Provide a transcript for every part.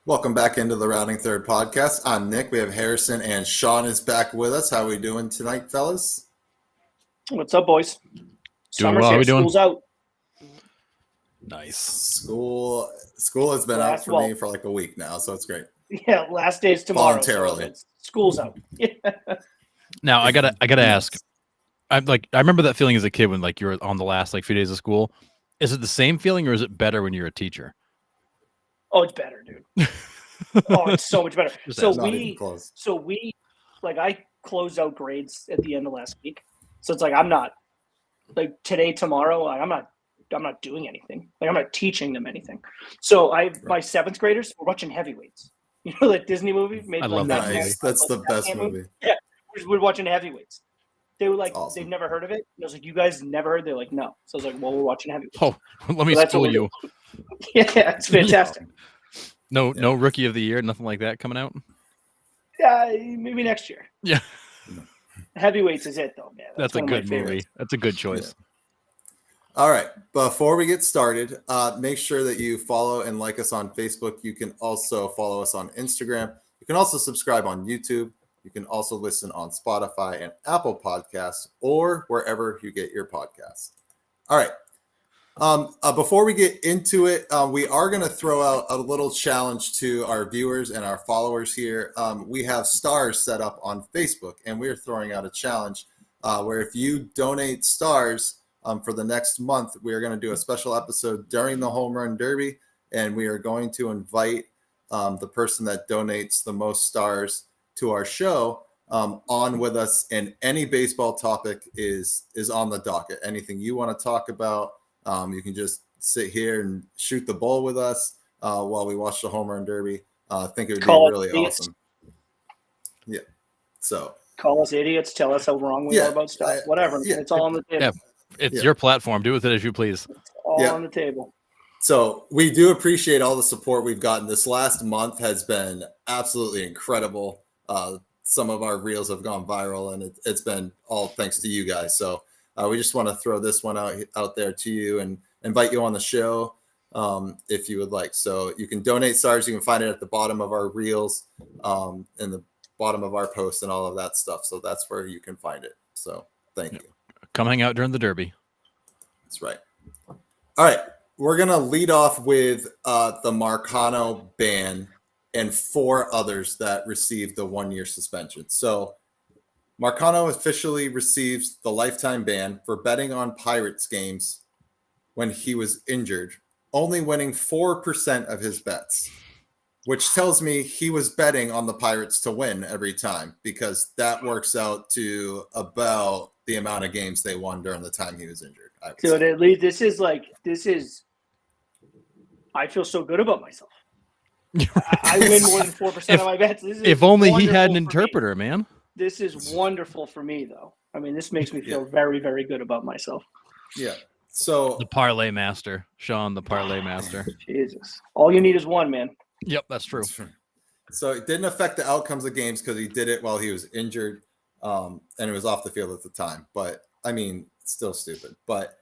Welcome back into the Routing Third podcast. I'm Nick. We have Harrison and Sean is back with us. How are we doing tonight, fellas? What's up, boys? Doing well. How we doing? School's out. Nice. School has been out for me for like a week now, so it's great. Yeah, last day's tomorrow. Voluntarily. So school's out. Now I gotta ask. I remember that feeling as a kid when like you were on the last few days of school. Is it the same feeling or is it better when you're a teacher? Oh, it's better, dude. Oh, it's so much better. I closed out grades at the end of last week. So it's like I'm not today, tomorrow, I'm not doing anything. I'm not teaching them anything. So my seventh graders were watching Heavyweights. You know that Disney movie? I love that movie. That's the best movie. Yeah, we're watching Heavyweights. They were like, awesome. They've never heard of it. And I was like, you guys never heard? They're like, no. So I was like, well, we're watching Heavyweights. Oh, let me school you. Yeah, it's fantastic. No Rookie of the Year, nothing like that coming out? Yeah, maybe next year. Yeah. Heavyweights is it, though, man. That's a good movie. That's a good choice. Yeah. All right. Before we get started, make sure that you follow and like us on Facebook. You can also follow us on Instagram. You can also subscribe on YouTube. You can also listen on Spotify and Apple Podcasts or wherever you get your podcasts. All right. Before we get into it, we are going to throw out a little challenge to our viewers and our followers here. We have stars set up on Facebook, and we're throwing out a challenge where if you donate stars for the next month, we are going to do a special episode during the Home Run Derby, and we are going to invite the person that donates the most stars to our show on with us, and any baseball topic is on the docket. Anything you want to talk about, you can just sit here and shoot the ball with us while we watch the Home Run Derby. I think it would be really awesome. Yeah. So call us idiots. Tell us how wrong we are about stuff. Whatever. Yeah. It's all on the table. Yeah. It's your platform. Do with it as you please. It's all on the table. So we do appreciate all the support we've gotten. This last month has been absolutely incredible. Some of our reels have gone viral, and it's been all thanks to you guys. So we just want to throw this one out there to you and invite you on the show if you would like. So you can donate stars. You can find it at the bottom of our reels, in the bottom of our posts and all of that stuff. So that's where you can find it. So thank you. Come hang out during the Derby. That's right. All right. We're going to lead off with the Marcano ban and 4 others that received the 1-year suspension. So Marcano officially receives the lifetime ban for betting on Pirates games when he was injured, only winning 4% of his bets, which tells me he was betting on the Pirates to win every time, because that works out to about the amount of games they won during the time he was injured. So at least this is I feel so good about myself. I win more than 4% of my bets. If only he had an interpreter, man. This is wonderful for me, though. I mean, this makes me feel very, very good about myself. Yeah. So the parlay master, Sean, the parlay master. Jesus. All you need is one, man. Yep, that's true. So it didn't affect the outcomes of games because he did it while he was injured, and it was off the field at the time. But I mean, it's still stupid. But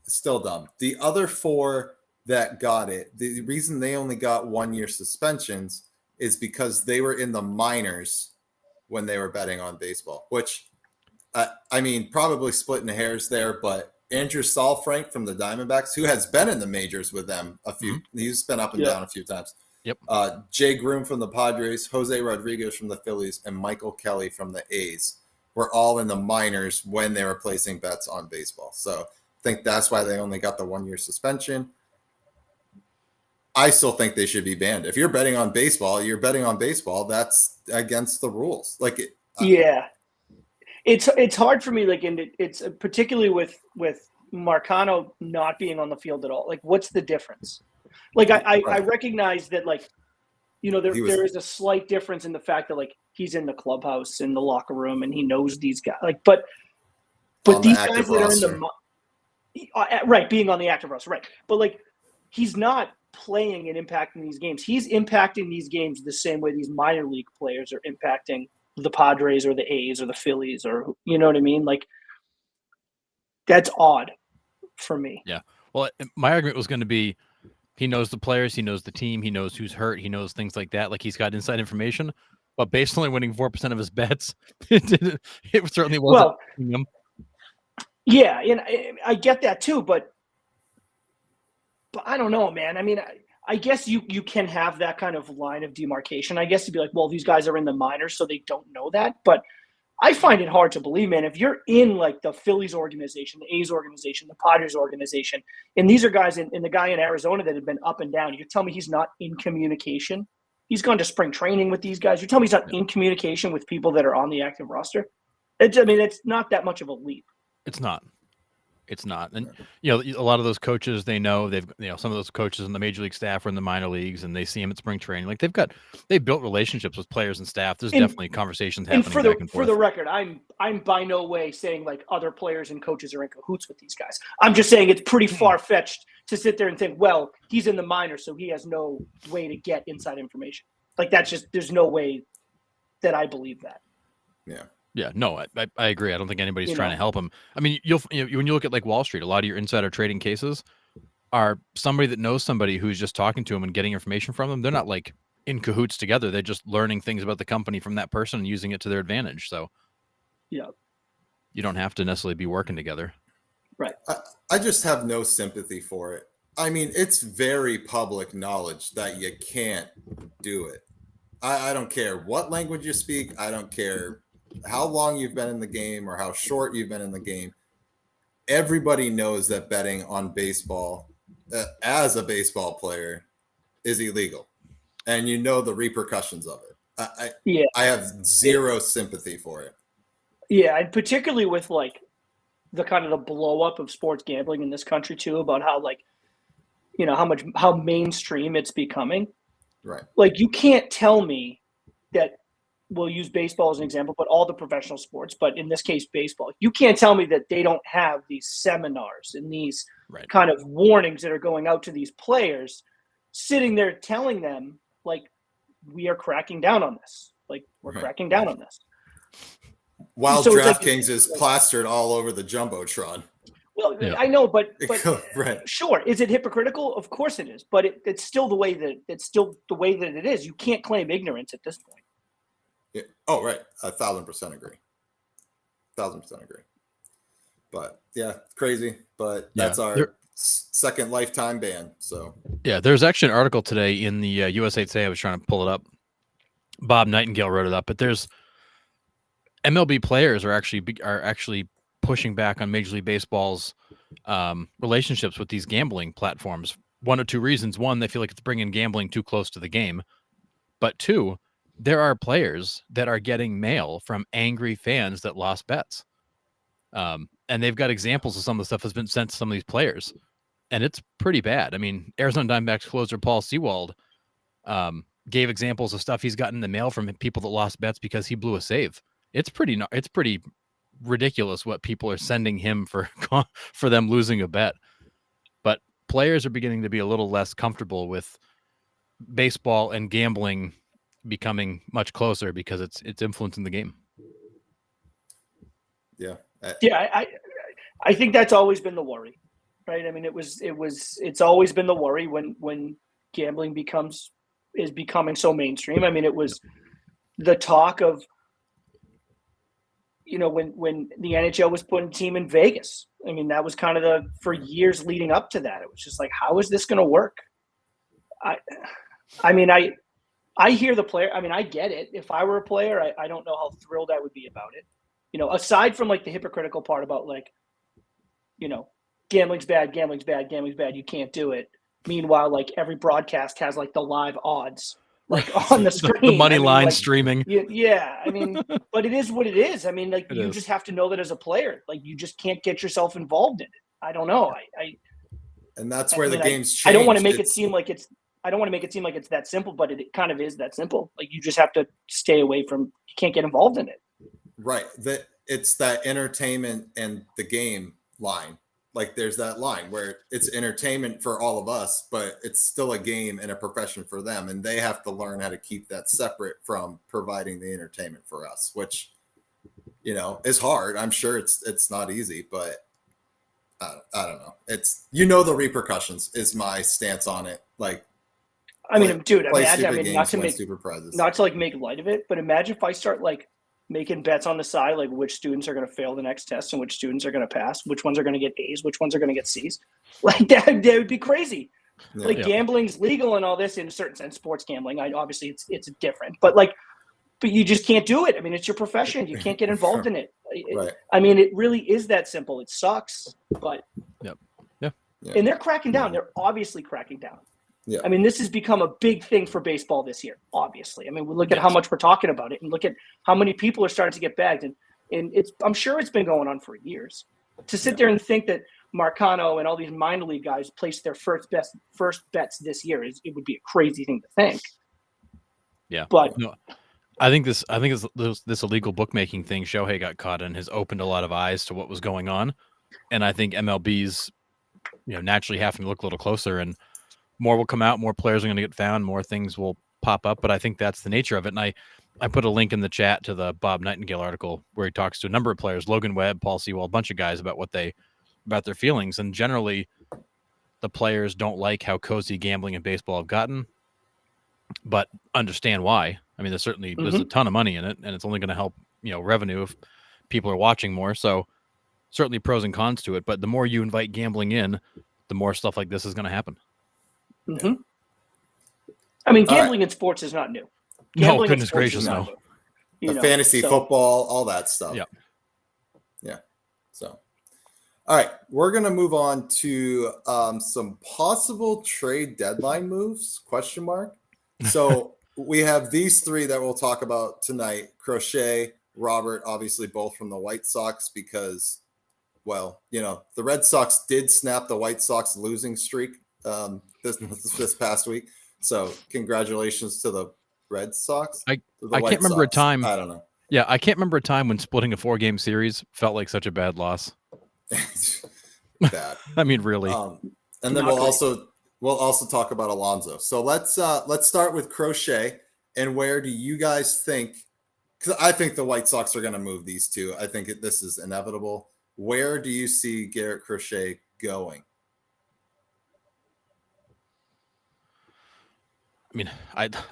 still dumb. The other 4 that got it, the reason they only got 1-year suspensions is because they were in the minors when they were betting on baseball, which I mean, probably splitting hairs there, but Andrew Saalfrank from the Diamondbacks, who has been in the majors with them he's been up and down a few times. Yep. Jay Groom from the Padres, Jose Rodriguez from the Phillies, and Michael Kelly from the A's were all in the minors when they were placing bets on baseball. So I think that's why they only got the 1-year suspension. I still think they should be banned. If you're betting on baseball, that's against the rules. Yeah. It's hard for me, and it's particularly with Marcano not being on the field at all. What's the difference? I recognize that, there is a slight difference in the fact that he's in the clubhouse, in the locker room, and he knows these guys. But these guys that are in the being on the active roster, right? But he's not playing and impacting these games. He's impacting these games the same way these minor league players are impacting the Padres or the A's or the Phillies, or you know what I mean? That's odd for me. Yeah. Well, my argument was going to be He knows the players, he knows the team, he knows who's hurt, he knows things like that. Like he's got inside information. But based on only winning 4% of his bets, it certainly wasn't. Well, yeah, and I get that too, but I don't know, man. I mean, I guess you can have that kind of line of demarcation. I guess to be like, well, these guys are in the minors, so they don't know that. But I find it hard to believe, man. If you're in like the Phillies organization, the A's organization, the Padres organization, and these are guys and the guy in Arizona that have been up and down, you tell me he's not in communication. He's gone to spring training with these guys. You tell me he's not in communication with people that are on the active roster. It's not that much of a leap. It's not. It's not. And, a lot of those coaches, they know some of those coaches in the major league staff are in the minor leagues and they see him at spring training. Like they've built relationships with players and staff. There's definitely conversations happening back and forth. For the record, I'm by no way saying like other players and coaches are in cahoots with these guys. I'm just saying it's pretty far-fetched to sit there and think, well, he's in the minors, so he has no way to get inside information. Like that's just, there's no way that I believe that. Yeah. Yeah, no, I agree. I don't think anybody's trying to help him. I mean, when you look at like Wall Street, a lot of your insider trading cases are somebody that knows somebody who's just talking to them and getting information from them. They're not like in cahoots together. They're just learning things about the company from that person and using it to their advantage. So, yeah, you don't have to necessarily be working together. Right. I just have no sympathy for it. I mean, it's very public knowledge that you can't do it. I don't care what language you speak. I don't care how long you've been in the game or how short you've been in the game. Everybody knows that betting on baseball as a baseball player is illegal, and you know the repercussions of it. I have zero sympathy for it. Yeah, and particularly with like the kind of the blow up of sports gambling in this country too, about how like, how mainstream it's becoming. Right. Like you can't tell me that, we'll use baseball as an example, but all the professional sports, but in this case, baseball, you can't tell me that they don't have these seminars and these kind of warnings that are going out to these players sitting there telling them like, we are cracking down on this. Like we're cracking down on this. While so DraftKings is plastered all over the Jumbotron. Well, yeah. I know, but right. Sure. Is it hypocritical? Of course it is, but it's still the way that it is. You can't claim ignorance at this point. Yeah. Oh, right. 1,000% agree. 1,000% agree. But yeah, crazy. But that's our second lifetime ban. So yeah, there's actually an article today in the USA Today. I was trying to pull it up. Bob Nightingale wrote it up. But there's MLB players are actually pushing back on Major League Baseball's relationships with these gambling platforms. One or two reasons. One, they feel like it's bringing gambling too close to the game. But two, there are players that are getting mail from angry fans that lost bets. And they've got examples of some of the stuff that's been sent to some of these players. And it's pretty bad. I mean, Arizona Diamondbacks closer Paul Sewald gave examples of stuff he's gotten in the mail from people that lost bets because he blew a save. It's pretty ridiculous what people are sending him for them losing a bet. But players are beginning to be a little less comfortable with baseball and gambling becoming much closer because it's influencing the game. Yeah. I think that's always been the worry, right? I mean, it's always been the worry when gambling is becoming so mainstream. I mean, it was the talk of, when the NHL was putting a team in Vegas. I mean, that was kind of for years leading up to that. It was just like, how is this going to work? I hear the player. I mean, I get it. If I were a player, I don't know how thrilled I would be about it. Aside from like the hypocritical part about like, gambling's bad, you can't do it. Meanwhile, like every broadcast has like the live odds like on the screen. The money line streaming. Yeah. I mean, but it is what it is. I mean, like you just have to know that as a player, like you just can't get yourself involved in it. I don't know. And that's where the game's changed. I don't want to make it seem like it's that simple, but it kind of is that simple. Like you just have to stay away from, you can't get involved in it. Right. It's that entertainment and the game line. Like there's that line where it's entertainment for all of us, but it's still a game and a profession for them. And they have to learn how to keep that separate from providing the entertainment for us, which, is hard. I'm sure it's not easy, but I don't know. It's the repercussions is my stance on it. Like, I mean, dude, play imagine. I stupid mean, games, win stupid prizes. not to like make light of it, but imagine if I start like making bets on the side, like which students are going to fail the next test and which students are going to pass, which ones are going to get A's, which ones are going to get C's. Like that would be crazy. Yeah. Like gambling's legal and all this in a certain sense, sports gambling. Obviously it's different, but you just can't do it. I mean, it's your profession. You can't get involved in it. Right. I mean, it really is that simple. It sucks, but Yeah. And they're cracking down. They're obviously cracking down. Yeah. I mean, this has become a big thing for baseball this year, obviously. I mean, we look at how much we're talking about it and look at how many people are starting to get bagged. And I'm sure it's been going on for years. To sit there and think that Marcano and all these minor league guys placed their first bets this year it would be a crazy thing to think. Yeah. But no, I think this illegal bookmaking thing Shohei got caught in has opened a lot of eyes to what was going on. And I think MLB's, naturally having to look a little closer, and more will come out, more players are going to get found, more things will pop up. But I think that's the nature of it. And I put a link in the chat to the Bob Nightingale article where he talks to a number of players, Logan Webb, Paul Sewell, a bunch of guys about about their feelings. And generally the players don't like how cozy gambling and baseball have gotten, but understand why. I mean, there's a ton of money in it, and it's only going to help, revenue if people are watching more. So certainly pros and cons to it, but the more you invite gambling in, the more stuff like this is going to happen. Mm-hmm. I mean, gambling in sports is not new. No, goodness gracious, no. The fantasy football, all that stuff. Yeah. Yeah. So, all right, we're going to move on to some possible trade deadline moves, ? So we have these three that we'll talk about tonight. Crochet, Robert, obviously both from the White Sox because, well, the Red Sox did snap the White Sox losing streak this past week. So congratulations to the Red Sox. I can't remember a time. I don't know. Yeah, I can't remember a time when splitting a 4-game series felt like such a bad loss. Bad. I mean, really. And then we'll also talk about Alonso. So let's start with Crochet. And where do you guys think? Because I think the White Sox are going to move these two. I think this is inevitable. Where do you see Garrett Crochet going? I mean,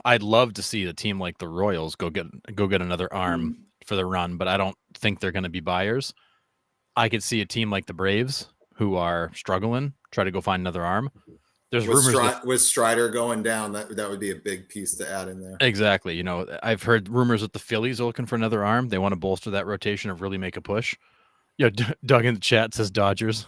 I'd love to see a team like the Royals go get another arm for the run, but I don't think they're going to be buyers. I could see a team like the Braves, who are struggling, try to go find another arm. There's rumors with Strider going down, that would be a big piece to add in there. Exactly. I've heard rumors that the Phillies are looking for another arm. They want to bolster that rotation and really make a push. Doug in the chat says Dodgers.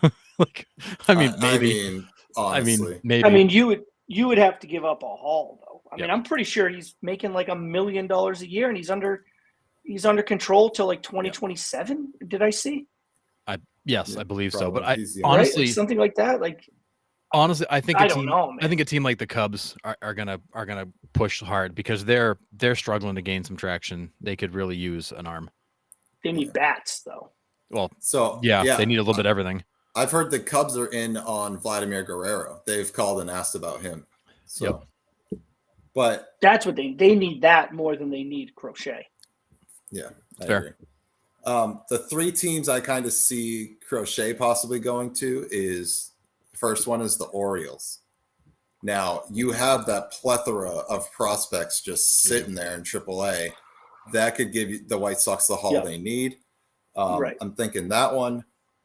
Maybe. Honestly. Maybe. I mean, you would have to give up a haul, though. I mean, I'm pretty sure he's making like $1 million a year, and he's under control till like 2027. Did I see? Yes, I believe so. But honestly, something like that, honestly, I think I don't know, man. I think a team like the Cubs are gonna push hard because they're struggling to gain some traction. They could really use an arm. They need bats, though. Well, so they need a little bit of everything. I've heard the Cubs are in on Vladimir Guerrero. They've called and asked about him. So, but that's what they need that more than they need Crochet. Yeah, I Fair. agree. The three teams I kind of see Crochet possibly going to is the first one is the Orioles. Now you have that plethora of prospects just sitting there in AAA that could give you the White Sox the haul they need. Right. I'm thinking that one.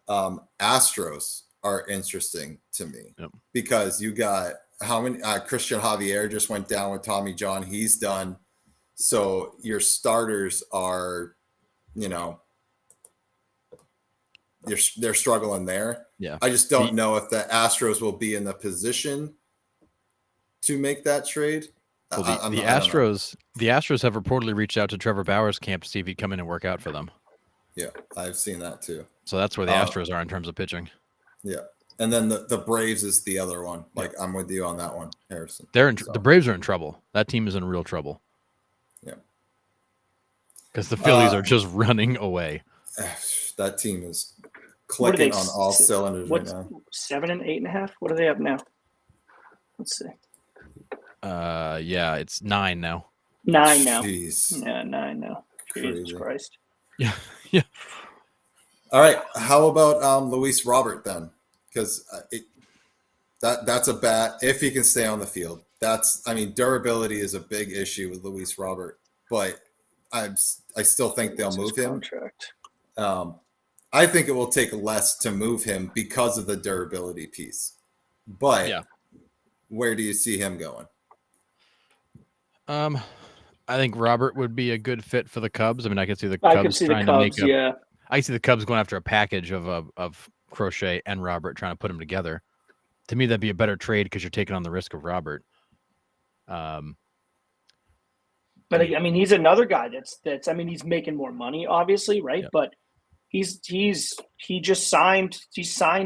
Astros are interesting to me because you got how many Christian Javier just went down with Tommy John. He's done. So your starters are, they're struggling there. Yeah. I just don't know if the Astros will be in the position to make that trade. Well, the Astros have reportedly reached out to Trevor Bauer's camp to see if he'd come in and work out for them. Yeah, I've seen that too. So that's where the Astros are in terms of pitching. Yeah. And then the Braves is the other one. I'm with you on that one, Harrison. The Braves are in trouble. That team is in real trouble. Yeah. Because the Phillies are just running away. That team is clicking on all cylinders right now. 7 and 8.5? What are they up now? Let's see. It's 9 now. 9 now. Jeez. Yeah, 9 now. Crazy. Jesus Christ. Yeah. All right. How about Luis Robert then? because that's a bat if he can stay on the field. Durability is a big issue with Luis Robert, but I still think they'll move him. I think it will take less to move him because of the durability piece. But where do you see him going? I think Robert would be a good fit for the Cubs. I mean, I could see the Cubs trying to make I see the Cubs going after a package of Crochet and Robert, trying to put them together. To me, that'd be a better trade because you're taking on the risk of Robert. But I mean, he's another guy that's. I mean, he's making more money, obviously, right? Yeah. But he signed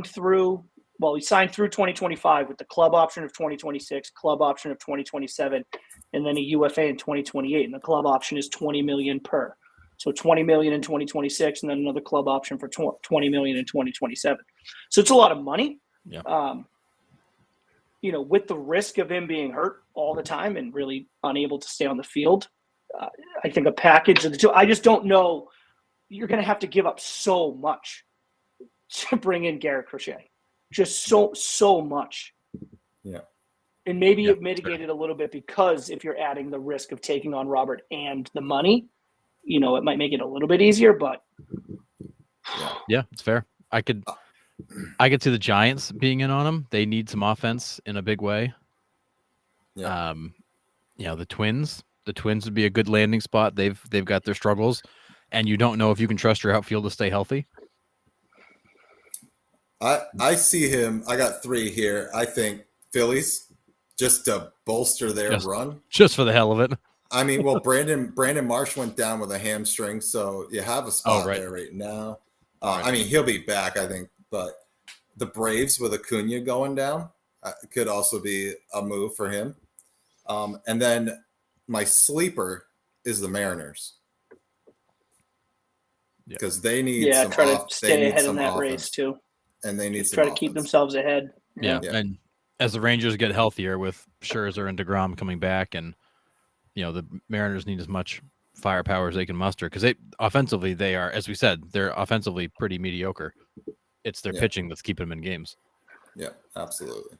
through 2025 with the club option of 2026, club option of 2027, and then a UFA in 2028. And the club option is $20 million per. So $20 million in 2026, and then another club option for $20 million in 2027. So it's a lot of money. Yeah. With the risk of him being hurt all the time and really unable to stay on the field, I think a package of the two. I just don't know. You're going to have to give up so much to bring in Garrett Crochet, just so much. Yeah. And maybe you've mitigated a little bit because if you're adding the risk of taking on Robert and the money, it might make it a little bit easier. But yeah, it's fair. I could see the Giants being in on him. They need some offense in a big way. Yeah. The Twins would be a good landing spot. They've got their struggles, and you don't know if you can trust your outfield to stay healthy. I see him. I got 3 here. I think Phillies, just to bolster their run, just for the hell of it. I mean, well, Brandon Marsh went down with a hamstring, so you have a spot there right now. I mean, he'll be back, I think, but the Braves with Acuna going down could also be a move for him. And then my sleeper is the Mariners, because they need to stay ahead in that race too, and they need to try to keep themselves ahead. Yeah, and as the Rangers get healthier with Scherzer and DeGrom coming back, and the Mariners need as much firepower as they can muster, because they are, as we said, they're offensively pretty mediocre. It's their pitching that's keeping them in games. Yeah, absolutely.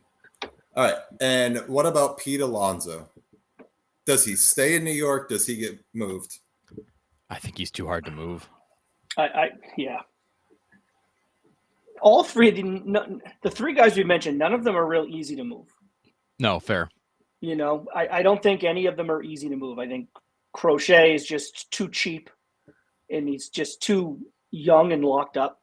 All right, and what about Pete Alonso? Does he stay in New York? Does he get moved? I think he's too hard to move. Yeah. All three of the 3 guys we mentioned, none of them are real easy to move. No, fair. I don't think any of them are easy to move. I think Crochet is just too cheap, and he's just too young and locked up.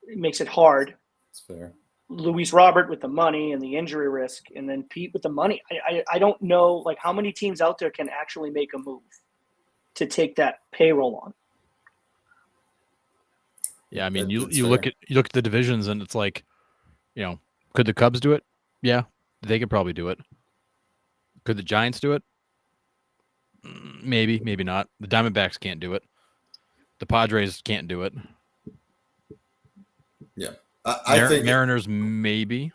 It makes it hard. That's fair. Luis Robert with the money and the injury risk, and then Pete with the money. I don't know how many teams out there can actually make a move to take that payroll on. Yeah, I mean, you look at the divisions, and it's like, could the Cubs do it? Yeah, they could probably do it. Could the Giants do it? Maybe, maybe not. The Diamondbacks can't do it. The Padres can't do it. Yeah. I think Mariners maybe.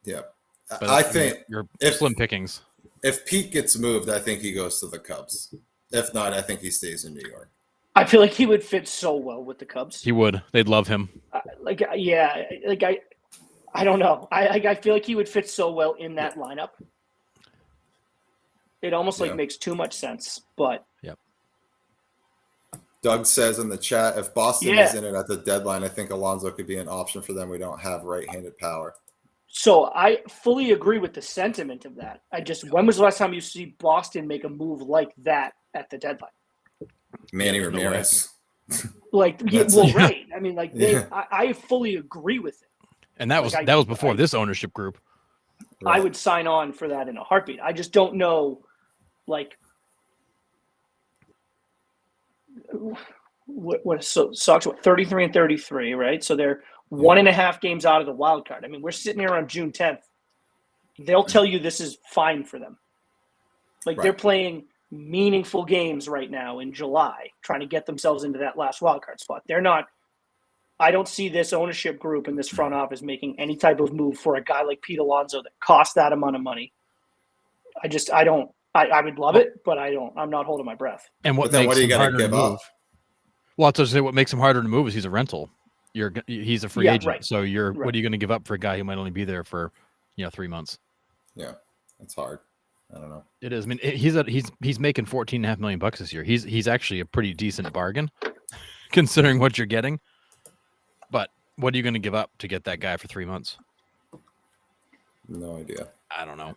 Yeah. But I think you're slim pickings. If Pete gets moved, I think he goes to the Cubs. If not, I think he stays in New York. I feel like he would fit so well with the Cubs. He would. They'd love him. I don't know. I feel like he would fit so well in that lineup. It almost makes too much sense, but Doug says in the chat, if Boston is in it at the deadline, I think Alonso could be an option for them. We don't have right-handed power. So I fully agree with the sentiment of that. When was the last time you see Boston make a move like that at the deadline? Manny Ramirez. Right. I mean, I fully agree with it. And that was before this ownership group. Right. I would sign on for that in a heartbeat. I just don't know, what Sox 33 and 33, right? So they're 1.5 games out of the wild card. I mean, we're sitting here on June 10th. They'll tell you this is fine for them. They're playing meaningful games right now in July, trying to get themselves into that last wild card spot. They're not. I don't see this ownership group and this front office making any type of move for a guy like Pete Alonso that costs that amount of money. I don't. I would love it, but I don't. I'm not holding my breath. And what are you going to give up? Well, to say what makes him harder to move is he's a rental. he's a free Yeah, agent. right. So Right. what are you going to give up for a guy who might only be there for 3 months? Yeah, it's hard. I don't know. It is. I mean, he's making $14.5 million this year. He's actually a pretty decent bargain considering what you're getting. But what are you going to give up to get that guy for 3 months? No idea. I don't know.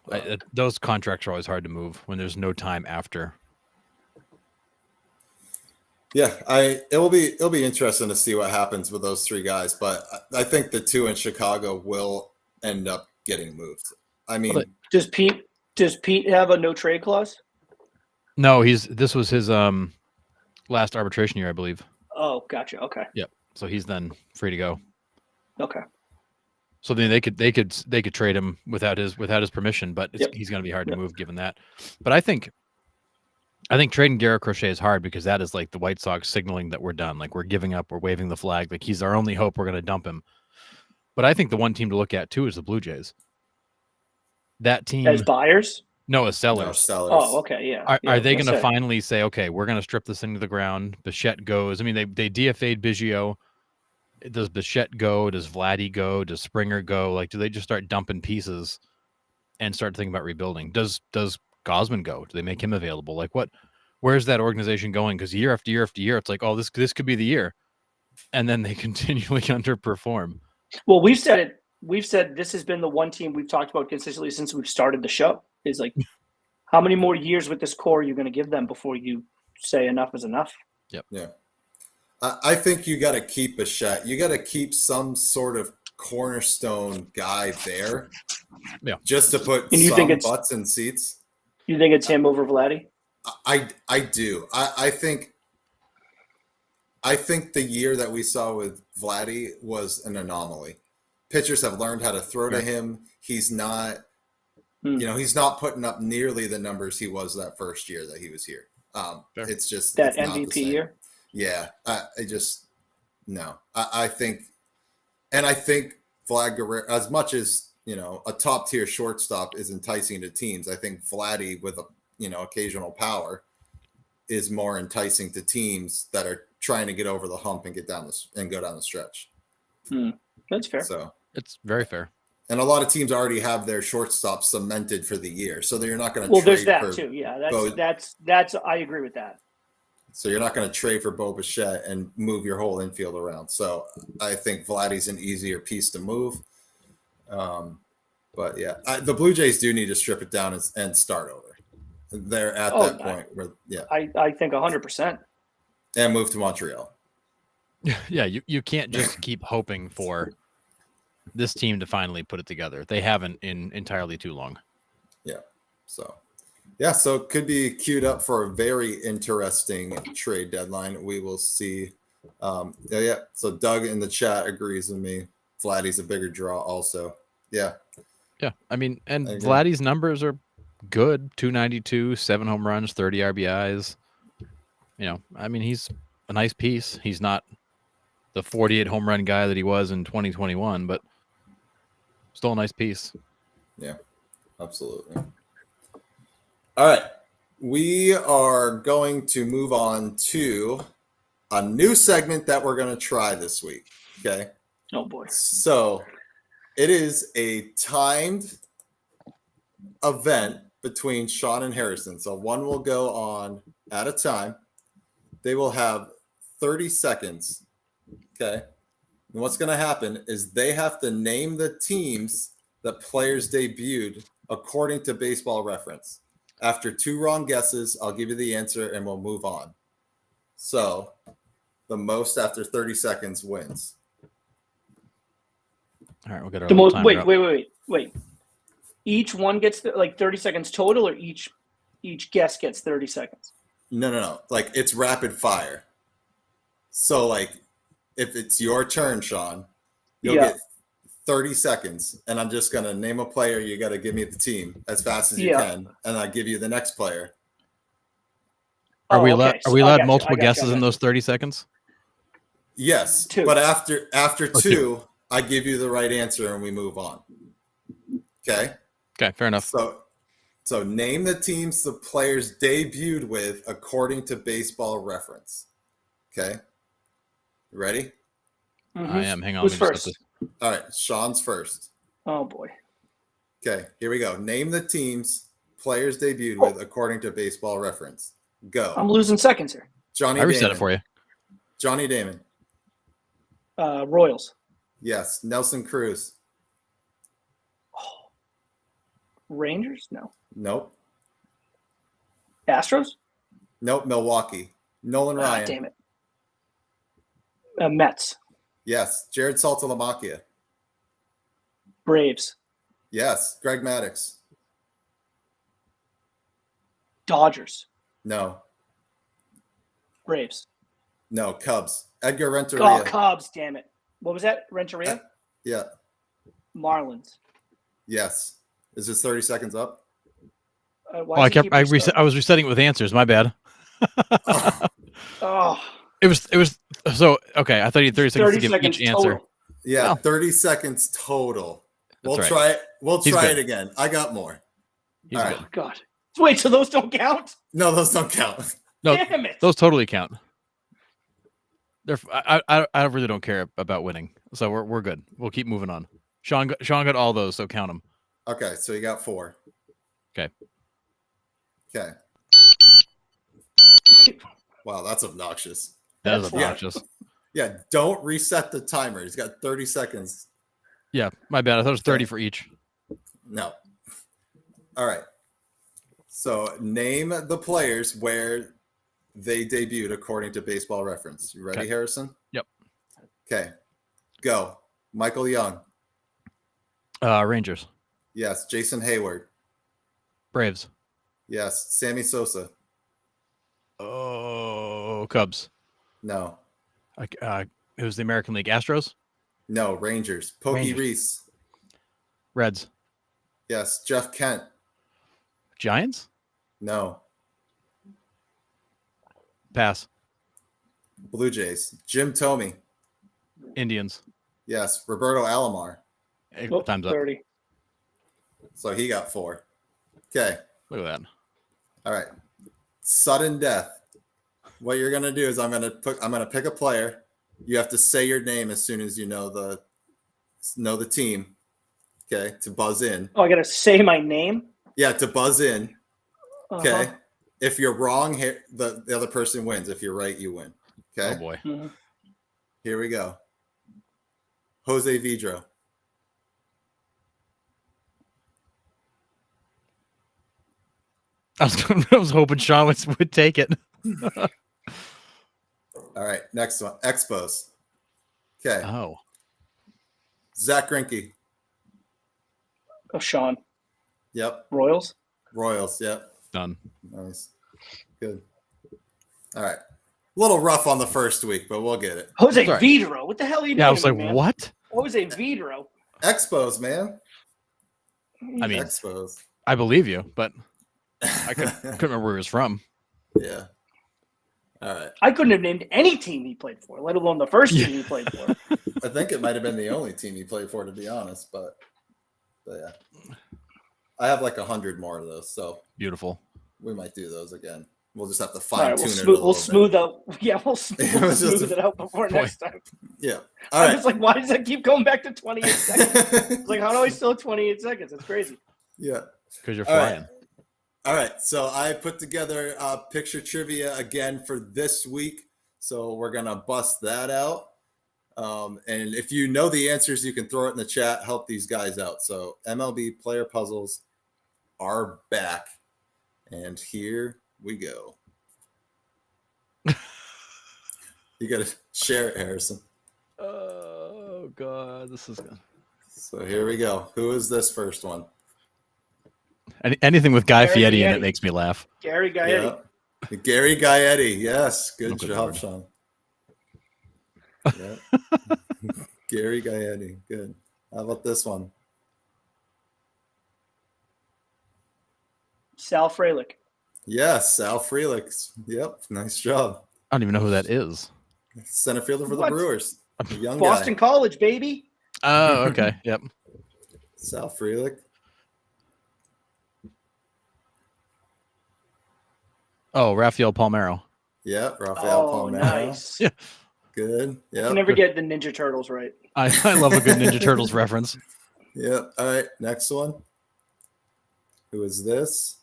Those contracts are always hard to move when there's no time after. Yeah, it'll be interesting to see what happens with those three guys, but I think the two in Chicago will end up getting moved. I mean, Does Pete have a no trade clause? No, this was his last arbitration year, I believe. Oh, gotcha. Okay. Yep. So he's then free to go. Okay. So then they could trade him without his permission, but Yep. he's going to be hard to move given that. But I think trading Garrett Crochet is hard because that is like the White Sox signaling that we're done. Like we're giving up, we're waving the flag. Like he's our only hope. We're going to dump him. But I think the one team to look at too is the Blue Jays. That team As buyers? No, as sellers. no, sellers. Oh, okay. Yeah. Are they going to finally say, okay, we're going to strip this thing to the ground? Bichette goes. I mean, they DFA'd Biggio. Does Bichette go? Does Vladdy go? Does Springer go? Like, do they just start dumping pieces and start thinking about rebuilding? Does Gosman go? Do they make him available? Like, where's that organization going? Because year after year after year, it's like, oh, this could be the year, and then they continually underperform. Well, we've said it. We've said this has been the one team we've talked about consistently since we've started the show. Is like, how many more years with this core are you going to give them before you say enough is enough? Yep. Yeah. I think you got to keep Bichette. You got to keep some sort of cornerstone guy there. Yeah. Just to put And you some think it's- butts in seats. You think it's him over Vladdy? I do. I think the year that we saw with Vladdy was an anomaly. Pitchers have learned how to throw to him. He's not, he's not putting up nearly the numbers he was that first year that he was here. It's just That it's not the MVP same. year? Yeah, I think Vlad Guerrero, as much as a top tier shortstop is enticing to teams, I think Vladdy with occasional power is more enticing to teams that are trying to get over the hump and go down the stretch. That's fair. So it's very fair. And a lot of teams already have their shortstop cemented for the year, so they're not going to. Well, there's that too. Yeah, that's. I agree with that. So you're not going to trade for Bo Bichette and move your whole infield around. So I think Vladdy's an easier piece to move. But yeah, the Blue Jays do need to strip it down and start over. They're at that point where, I think 100%. And move to Montreal. Yeah, you can't just keep hoping for this team to finally put it together. They haven't in entirely too long. Yeah. So it could be queued up for a very interesting trade deadline. We will see. So Doug in the chat agrees with me. Vladdy's a bigger draw also. Yeah. Yeah. I mean, and Vladdy's numbers are good. 292, 7 home runs, 30 RBIs. I mean, he's a nice piece. He's not the 48 home run guy that he was in 2021, but still a nice piece. Yeah, absolutely. All right. We are going to move on to a new segment that we're going to try this week. Okay. Oh, boy. So it is a timed event between Sean and Harrison. So one will go on at a time. They will have 30 seconds. Okay. And what's going to happen is they have to name the teams that players debuted according to Baseball Reference. After 2 wrong guesses, I'll give you the answer and we'll move on. So the most after 30 seconds wins. All right, we'll get our The most. timer up. Wait. Each one gets 30 seconds total, or each guest gets 30 seconds? No. Like it's rapid fire. So like if it's your turn, Sean, you'll get 30 seconds, and I'm just going to name a player. You got to give me the team as fast as you can, and I give you the next player. Are we allowed? Okay. Are we So I allowed got multiple you. I got guesses you. in those 30 seconds? Yes, 2. but after 2, two. I give you the right answer, and we move on. Okay. Okay, fair enough. So name the teams the players debuted with according to Baseball Reference. Okay. You ready? I am. Hang on. Who's let me just first? All right, Sean's first. Oh boy. Okay, here we go. Name the teams players debuted with according to Baseball Reference. Go. I'm losing seconds here. Johnny I reset Damon. it for you. Johnny Damon. Royals. Yes. Nelson Cruz. Rangers? No. Nope. Astros? Nope. Milwaukee. Nolan Ryan. Damn it. Mets. Yes. Jared Saltalamacchia. Braves. Yes. Greg Maddux. Dodgers. No. Braves. No. Cubs. Edgar Oh, Renteria. Cubs. Damn it. What was that? Renteria? Yeah. Marlins. Yes. Is this 30 seconds up? Why Oh, I does it keep I restarting? was resetting it with answers. My bad. Oh, It was so okay. I thought you had 30 seconds 30 to give seconds each answer. total. Yeah. Oh. 30 seconds total. We'll right. try it. We'll He's try good. it again. I got more. He's All good. right. Oh, God. Wait, so those don't count? No, those don't count. No, Damn it. those totally count. They're I really don't care about winning, so we're good. We'll keep moving on. Sean got all those, so count them. Okay, so you got 4. Okay. Okay. Wow, that's obnoxious. That is That's obnoxious. Yeah, don't reset the timer. He's got 30 seconds. Yeah, my bad. I thought it was 30 for each. No. All right. So name the players where they debuted according to Baseball Reference. You ready, Okay. Harrison? Yep. Okay. Go. Michael Young. Rangers, Yes. Jason Hayward. Braves, Yes. Sammy Sosa. oh Cubs. No. It was the American League. Astros, No. Rangers. Pokey Rangers. Reese. Reds, Yes. Jeff Kent. Giants. No. Pass. Blue Jays. Jim Thome. Indians. Yes. Roberto Alomar. Hey, Oh, time's up. 30. So he got 4. Okay. Look at that. All right. Sudden death. What you're gonna do is I'm gonna pick a player. You have to say your name as soon as you know the team. Okay, to buzz in. Oh, I got to say my name? Yeah, to buzz in. Okay. Uh-huh. If you're wrong, the other person wins. If you're right, you win. Okay. Oh boy. Mhm. Here we go. Jose Vidro. I was hoping Sean would take it. All right, next one. Expos. Okay. Oh, Zach Greinke. Oh, Sean. Yep. Royals? Royals. Yep. done. Nice. Good. All right. A little rough on the first week, but we'll get it. Jose Sorry. Vidro. What the hell are you doing? Yeah, I was to like, me, man? what? Jose Vidro. Expos, man. I mean, Expos. I believe you, but I couldn't remember where he was from. Yeah. All right. I couldn't have named any team he played for, let alone the first team he played for. I think it might have been the only team he played for, to be honest. But yeah, I have like 100 more of those, so Beautiful. we might do those again. We'll just have to All fine right, tune it. we'll smooth out. Yeah, we'll It was just smooth it out before Boy. next time. Yeah. All I right. was like, why does that keep going back to 28 seconds? It's like, how do I still 28 seconds? That's crazy. Yeah. Because you're All right. flying. All right. So I put together picture trivia again for this week. So we're going to bust that out. And if you know the answers, you can throw it in the chat, help these guys out. So MLB player puzzles are back. And here we go. You got to share it, Harrison. Oh God, this is good. So here we go. Who is this first one? Anything with Guy Gary Fieri in Fieri. it makes me laugh. Gary Gaetti. Yeah. Gary Gaetti. Yes. Good Oh, good job, Lord. Sean. Yeah. Gary Gaetti. Good. How about this one? Sal Frelick. Yes, Sal Frelick. Yep. Nice job. I don't even know who that is. Center fielder for the What? Brewers. The young Boston guy. College, baby. Oh, okay. Yep. Sal Frelick. Oh, Rafael Palmeiro. Yep. Rafael Oh, Palmeiro. nice. Yeah. Good. I Yep. never get the Ninja Turtles right. I love a good Ninja Turtles reference. Yep. All right. Next one. Who is this?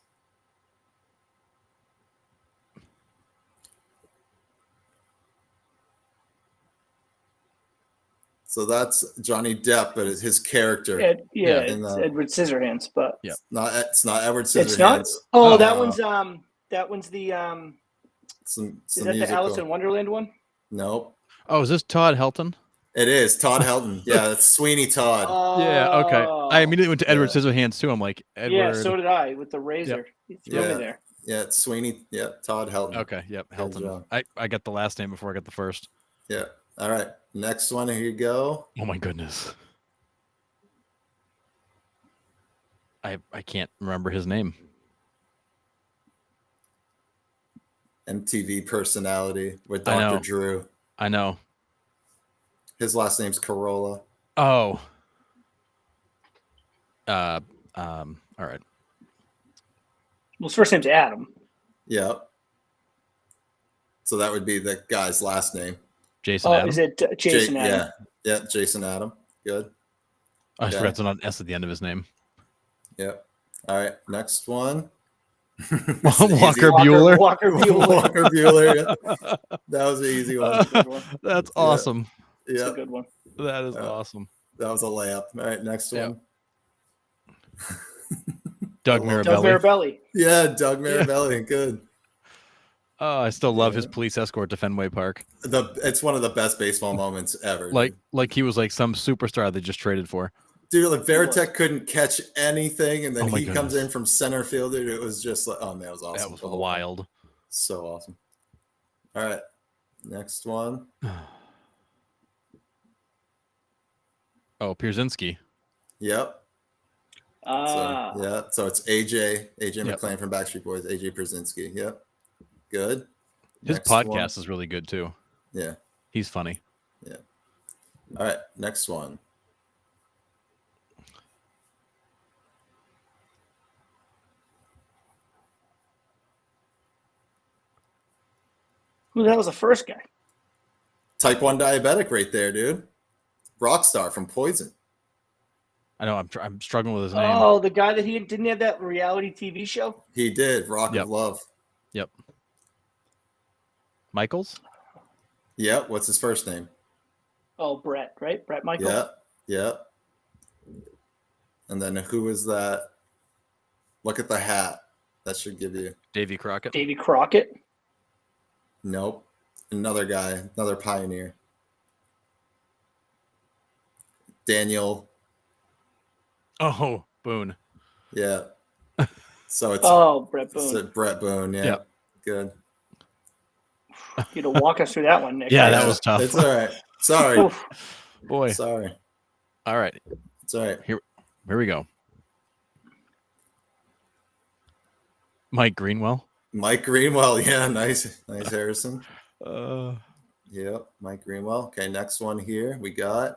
So that's Johnny Depp, but it's his character. Yeah, in It's the- Edward Scissorhands, but Yeah. It's not Edward Scissorhands. it's not. Oh, Oh. that one's the Some is that musical. the Alice in Wonderland one? Nope. Oh, is this Todd Helton? It is Todd Helton. Yeah, it's Sweeney Todd. Yeah. Okay. I immediately went to Edward Yeah. Scissorhands too. I'm like Edward. Yeah, so did I with the razor. You threw me Yeah. there. Yeah, it's Sweeney. Yeah, Todd Helton. Okay. Yep. Good Helton. job. I got the last name before I got the first. Yeah. All right. Next one. Here you go. Oh my goodness. I can't remember his name. MTV personality with I know. Dr. Drew. I know. His last name's Corolla. Oh. All right. Well, his first name's Adam. Yep. So that would be the guy's last name. Jason Oh, Adam. is it Jason Adam? Yeah. Yeah, Jason Adam. Good. I Okay. forgot it's an S at the end of his name. Yep. All right. Next one. Walker Bueller. Walker Bueller. Walker Bueller. Yeah. That was an easy one. Good one. That's awesome. That's a Yeah. good one. That is awesome. That was a layup. All right. Next Yeah. one. Doug I love Doug Mirabelli. Mirabelli. Yeah, Doug Mirabelli. Good. Oh, I still love his Yeah. police escort to Fenway Park. It's one of the best baseball moments ever. Like he was like some superstar they just traded for. dude, like Veritek couldn't catch anything, and then Oh my he comes goodness. in from center field. Dude, it was just like, oh man, it was awesome. That was The whole- wild. So awesome. All right, next one. Oh, Pierzynski. Yep. Ah, So, yeah. So it's AJ Yep. McClain from Backstreet Boys. AJ Brzezinski. Yep. Good. His Next podcast one. is really good too. Yeah. He's funny. All right. Next one. who the hell was the first guy? Type 1 diabetic right there, dude. Rockstar from Poison. I know I'm struggling with his name. Oh, the guy that he didn't have that reality TV show. He did. Rock Yep. of Love. Yep. Michaels? Yep. What's his first name? Oh, Brett, right? Brett Michaels. Yep. Yep. And then who is that? Look at the hat. That should give you. Davy Crockett. Davy Crockett. Nope. Another guy, another pioneer. Daniel. Oh, Boone. Yeah. So it's, Oh, Brett it's Boone. Brett Boone. Yeah. Yep. Good. You to walk us through that one, Nick. Yeah, that was tough. It's all right. Sorry. Oof. Boy. Sorry. All right. It's all right. Here we go. Mike Greenwell. Mike Greenwell. Yeah. Nice. Nice, Harrison. Uh, Yep. Mike Greenwell. Okay. Next one here. We got.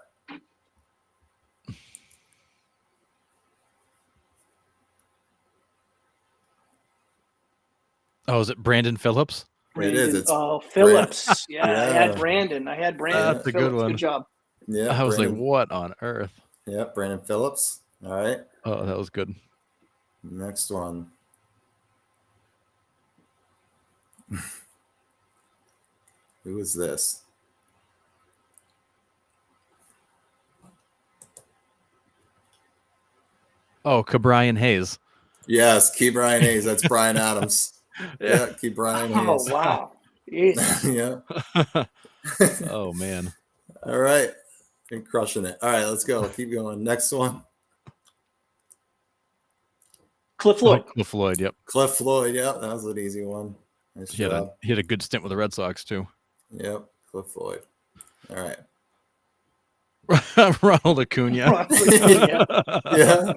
oh, is it Brandon Phillips? It is. It's oh, Phillips. Yeah, I Yeah. had Brandon. That's a good Phillips. one. Good job. yeah. I was Brandon, like, what on earth? yeah, Brandon Phillips. All right. Oh, that was good. Next one. Who is this? Oh, Cabrian Hayes. Yes, Key Brian Hayes. That's Brian Adams. Yeah, Key Brian Oh, Hayes. wow. Jesus. Yeah. Oh man. All right. You're crushing it. All right, let's go. Keep going. Next one. Cliff Floyd. Oh, Cliff Floyd. Yep. Cliff Floyd. Yep, that was an easy one. Nice He had, job. he had a good stint with the Red Sox too. Yep, Cliff Floyd. All right. Ronald Acuna. Yeah. Yeah.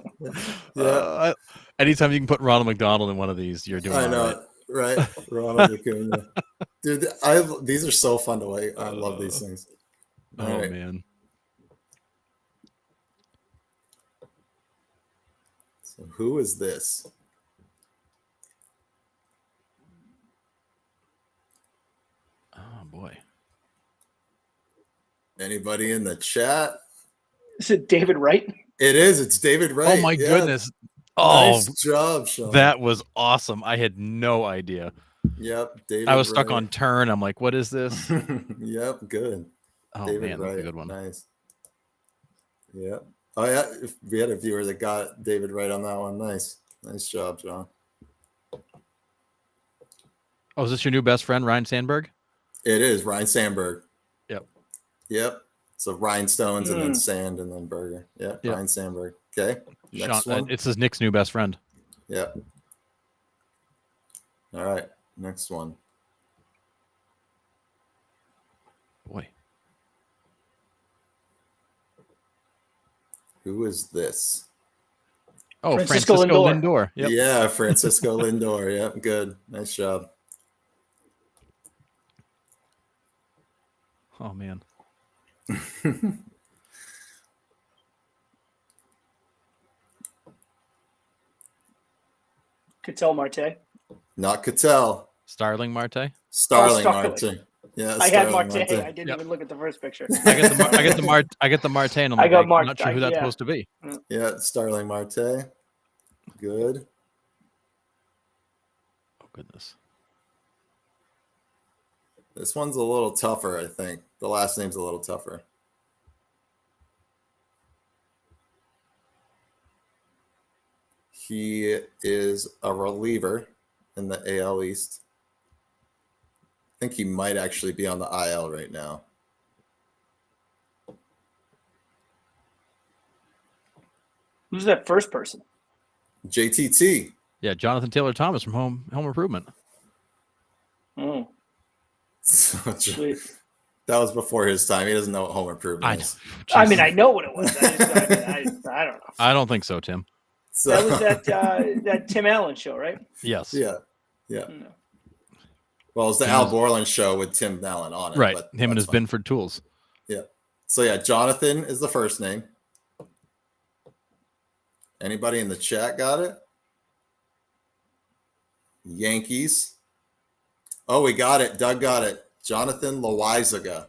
Yeah. Anytime you can put Ronald McDonald in one of these, you're doing I all know. right. Right. Ronald Acuna. Dude, these are so fun to wait. I love these things. All Oh right. man. So who is this? Oh boy. Anybody in the chat? Is it David Wright? It is. It's David Wright. Oh my Yeah. goodness. Oh, Nice job, Sean. that was awesome. I had no idea. Yep, David. I was stuck Wright. on turn. I'm like, what is this? Yep, good. Oh David man, that's Wright. a good one. Nice. Yep. Oh yeah, we had a viewer that got David Wright on that one. Nice job, John. Oh, is this your new best friend, Ryan Sandberg? It is Ryan Sandberg. Yep. So rhinestones and then sand and then burger. Yep. Ryan Sandberg. Okay. Next one. It says Nick's new best friend. Yep. All right. Next one. Boy. Who is this? Oh, Francisco Lindor. Yep. Yeah, Francisco Lindor. Yep, good. Nice job. Oh man. Cattell Marte. Not Cattell. Starling Marte. Starling Starling. Marte. Yeah, I had Starling Marte. I didn't Yep. even look at the first picture. I get the Marte, and I'm I like, got I'm Marte, not sure who that's yeah. supposed to be. Yeah, Starling Marte. Good. Oh goodness. This one's a little tougher, I think. The last name's a little tougher. He is a reliever in the AL East. I think he might actually be on the IL right now. Who's that first person? JTT. Yeah, Jonathan Taylor Thomas from Home Improvement. Oh, So, sweet. that was before his time. He doesn't know what home improvement I know. is. I mean, I know what it was. I don't know. I don't think so, Tim. So, That was that Tim Allen show, right? Yes. yeah. No. Well, it's the Al Borland show with Tim Allen on it. Right. but Him and that's his fine. Binford tools. Yeah. So yeah, Jonathan is the first name. Anybody in the chat got it? Yankees. Oh, we got it. Doug got it. Jonathan Loizaga.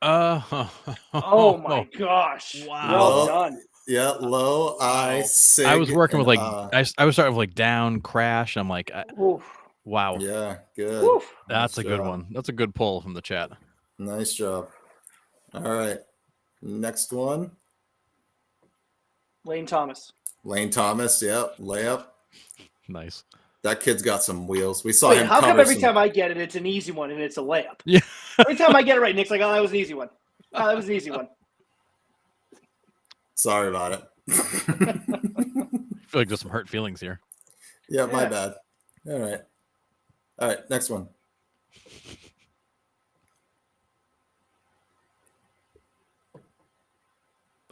Oh my gosh! Wow. Well done. Yeah, low I sig. I was working with like and, I was starting with like down crash. I'm like, Oof. wow, yeah, good. Oof. that's Nice a good job. one. That's a good pull from the chat. Nice job. All right. Next one. Lane Thomas. Lane Thomas. Yep. Layup. Nice. That kid's got some wheels. We saw Wait, him how come cover every some- time I get it, it's an easy one and it's a layup? Yeah. Every time I get it right, Nick's like, "Oh, that was an easy one. Oh, that was an easy one." Sorry about it. I feel like there's some hurt feelings here. Yeah, my Yeah. bad. All right. All right, next one.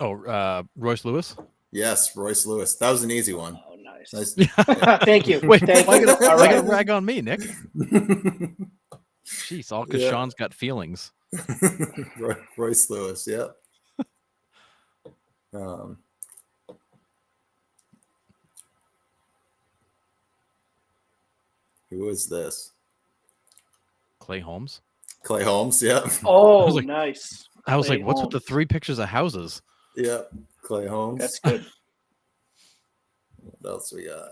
Oh, Royce Lewis. Yes, Royce Lewis. That was an easy one. Oh, nice. Nice. Thank you. Wait, Thank why you. gonna, All why right. gonna rag on me, Nick? Jeez, all because Yeah. Sean's got feelings. Royce Lewis, yep. Um, who is this? Clay Holmes. Clay Holmes, yep. Oh, was like- nice. I was Clay like, what's with the Holmes. 3 pictures of houses? Yep. Clay Holmes. That's good. What else we got?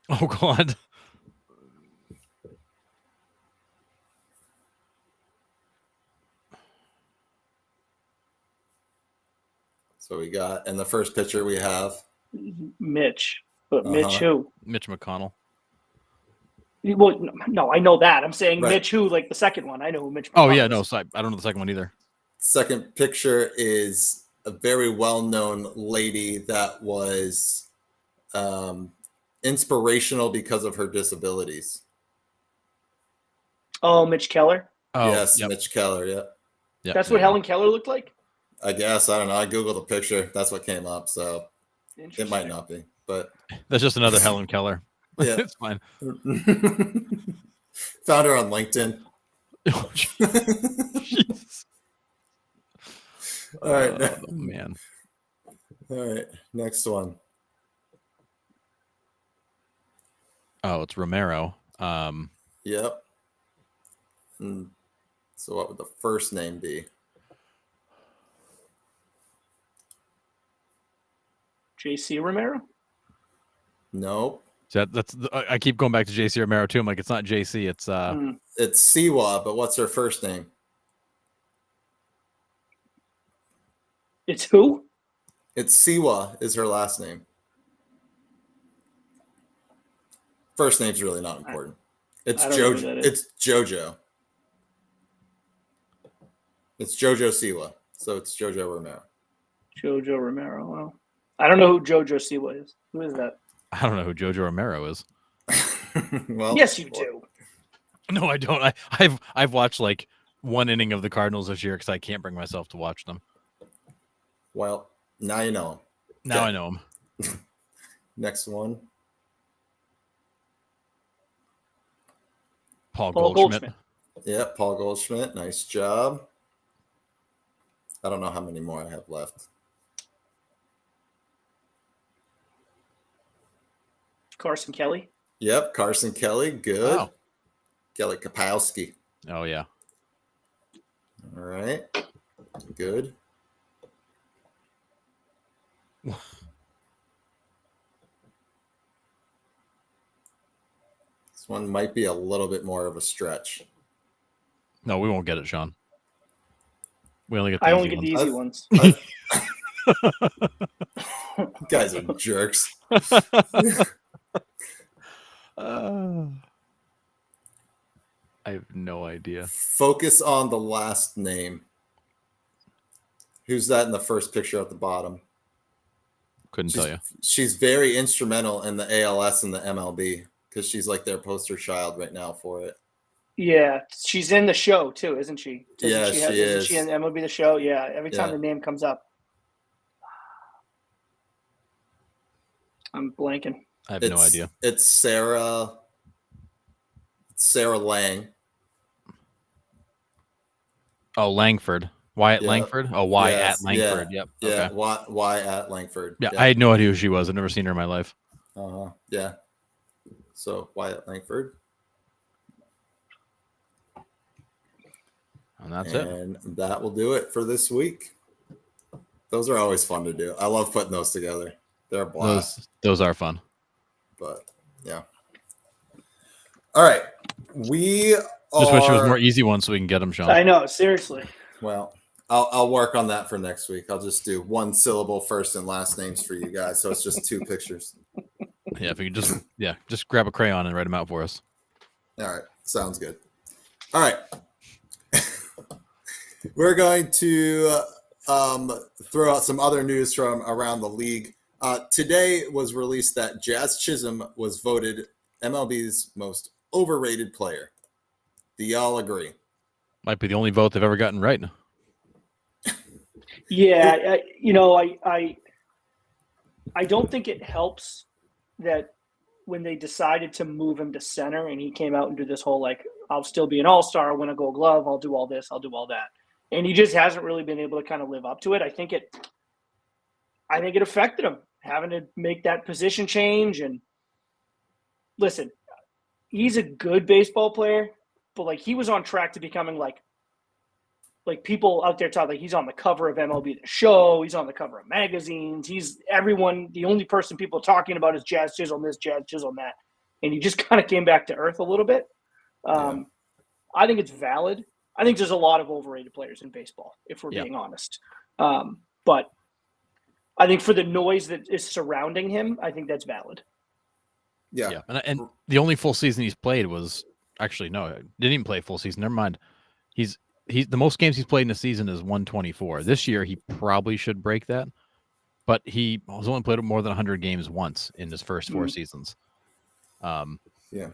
Oh God. So we got, and the first picture we have. Mitch, but Mitch Uh-huh. who? Mitch McConnell. Well, no, I know that. I'm saying Right. Mitch who, like the second one. I know who Mitch. Oh McConnell yeah, is. no, so I don't know the second one either. Second picture is a very well-known lady that was inspirational because of her disabilities. Oh, Mitch Keller. Oh, Yes, yep, Mitch Keller. Yep. yep, That's there what you go. Helen Keller looked like. I guess I don't know. I googled the picture. That's what came up. So it Interesting. might not be, but That's just another Helen Keller. Yeah. It's fine. found her on LinkedIn. Oh, jeez. All right. Oh, man. All right. Next one. Oh, it's Romero. Yep. So what would the first name be? JC Romero? Nope. So I keep going back to JC Romero too. I'm like, it's not JC. It's It's Siwa, but what's her first name? It's who? It's Siwa is her last name. First name's really not important. It's I don't know who Jojo. that is. It's Jojo. It's Jojo Siwa. So it's Jojo Romero. Jojo Romero. Well, I don't know who Jojo Siwa is. Who is that? I don't know who Jojo Romero is. Well, Yes, you do. No, I don't. I've watched like one inning of the Cardinals this year because I can't bring myself to watch them. Well, now you know him. Now Okay. I know him. Next one. Paul Paul Goldschmidt. Yep, Paul Goldschmidt. Nice job. I don't know how many more I have left. Carson Kelly. Yep, Carson Kelly. Good. Oh. Kelly Kapowski. Oh yeah. All right. Good. This one might be a little bit more of a stretch. No, we won't get it, Sean. We only get. I only easy get the ones. easy ones. You guys are jerks. I have no idea. Focus on the last name. Who's that in the first picture at the bottom? Couldn't tell you. She's very instrumental in the ALS and the MLB because she's like their poster child right now for it. Yeah, she's in the show too, isn't she? Yeah, she Isn't is. she in MLB The Show? Yeah, every time Yeah. the name comes up. I'm blanking. I have no idea. It's Sarah Lang. Oh, Langford. Wyatt Yeah. Langford. Oh, Wyatt Yes, Langford. Yep. Yeah, Okay. why at Langford? Yeah, I had no idea who she was. I've never seen her in my life. Yeah. So Wyatt Langford. And that's it. And that will do it for this week. Those are always fun to do. I love putting those together. They're a blast. Those are fun. But yeah. All right. We Just wish it was are- more easy ones so we can get them, Sean. I know, seriously. Well, I'll work on that for next week. I'll just do one syllable first and last names for you guys. So it's just 2 pictures. Yeah, if you could just grab a crayon and write them out for us. All right. Sounds good. All right. We're going to throw out some other news from around the league. Today was released that Jazz Chisholm was voted MLB's most overrated player. Do y'all agree? Might be the only vote they've ever gotten right. Yeah, I don't think it helps that when they decided to move him to center and he came out and did this whole like, I'll still be an all-star, win a gold glove, I'll do all this, I'll do all that. And he just hasn't really been able to kind of live up to it. I think it affected him having to make that position change. And listen, he's a good baseball player, but like he was on track to becoming like people out there talk like he's on the cover of MLB The Show, he's on the cover of magazines, he's everyone. The only person people are talking about is Jazz Chisholm this, Jazz Chisholm that, and he just kind of came back to earth a little bit. I think it's valid. I think there's a lot of overrated players in baseball, if we're being honest. But I think for the noise that is surrounding him, I think that's valid. Yeah. And the only full season he's played was actually no, didn't even play a full season. Never mind. He's the most games he's played in a season is 124. This year he probably should break that, but he has only played more than 100 games once in his first 4 seasons. Yeah.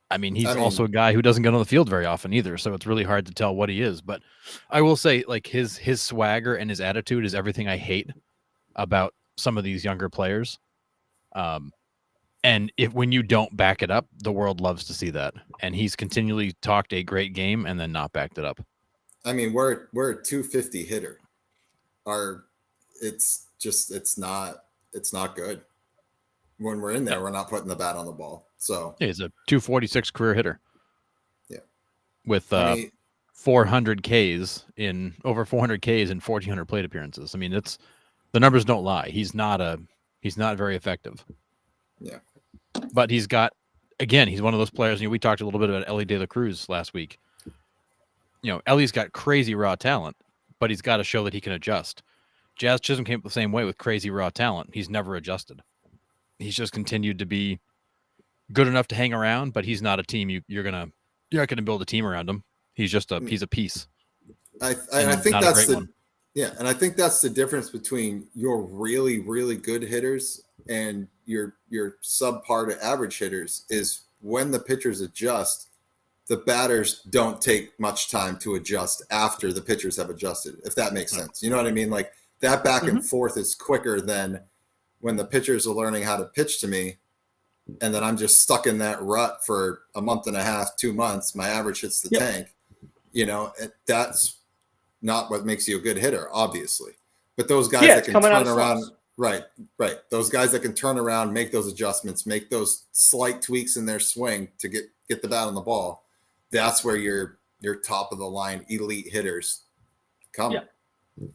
I mean, he's also a guy who doesn't get on the field very often either, so it's really hard to tell what he is. But I will say, like his swagger and his attitude is everything I hate about some of these younger players. And when you don't back it up, the world loves to see that. And he's continually talked a great game and then not backed it up. I mean, we're a 250 hitter. It's not good. When we're in there, we're not putting the bat on the ball. So Yeah, he's a 246 career hitter. Yeah. With 400 Ks in over 400 Ks and 1,400 plate appearances. I mean, the numbers don't lie. He's not a He's not very effective. Yeah. But he's got, again, he's one of those players. We talked a little bit about Ellie De La Cruz last week. Ellie's got crazy raw talent, but he's got to show that he can adjust. Jazz Chisholm came up the same way with crazy raw talent. He's never adjusted. He's just continued to be good enough to hang around, but he's not a team you're not gonna build a team around him. He's just he's a piece. I think that's and I think that's the difference between your really, really good hitters and your subpar to average hitters is when the pitchers adjust, the batters don't take much time to adjust after the pitchers have adjusted, if that makes sense. You know what I mean? Like that back and forth is quicker than when the pitchers are learning how to pitch to me. And then I'm just stuck in that rut for a month and a half, 2 months. My average hits the tank. That's not what makes you a good hitter, obviously. But those guys that can turn around, right. Those guys that can turn around, make those adjustments, make those slight tweaks in their swing to get the bat on the ball. That's where your top of the line elite hitters come.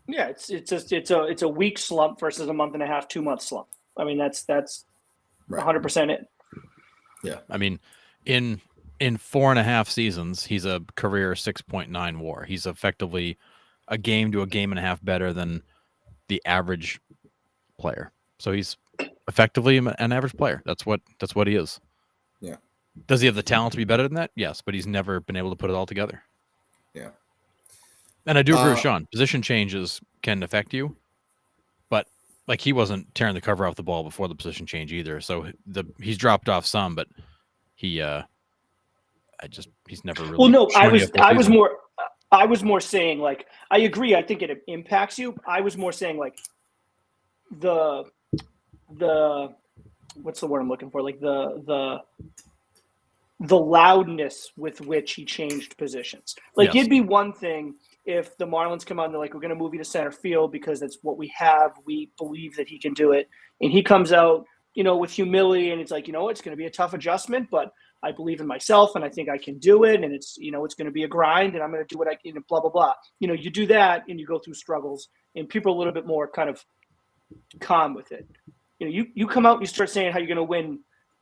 Yeah, it's a week slump versus a month and a half, 2 month slump. I mean, that's 100% it. Yeah. I mean, in 4.5 seasons, he's a career 6.9 WAR. He's effectively a game to a game and a half better than the average player. So he's effectively an average player. That's what he is. Yeah. Does he have the talent to be better than that? Yes, but he's never been able to put it all together. Yeah. And I do agree with Sean. Position changes can affect you, but like he wasn't tearing the cover off the ball before the position change either. So he's dropped off some, but he's never really. Well, no, I was more saying like I agree. I think it impacts you. I was more saying like the what's the word I'm looking for? Like the loudness with which he changed positions. Like it'd be one thing if the Marlins come out and they're like, we're going to move you to center field because that's what we have. We believe that he can do it. And he comes out, with humility and it's like, it's going to be a tough adjustment, but I believe in myself and I think I can do it. And it's, it's going to be a grind and I'm going to do what I can, blah, blah, blah. You do that and you go through struggles and people are a little bit more kind of calm with it. You come out and you start saying how you're going to win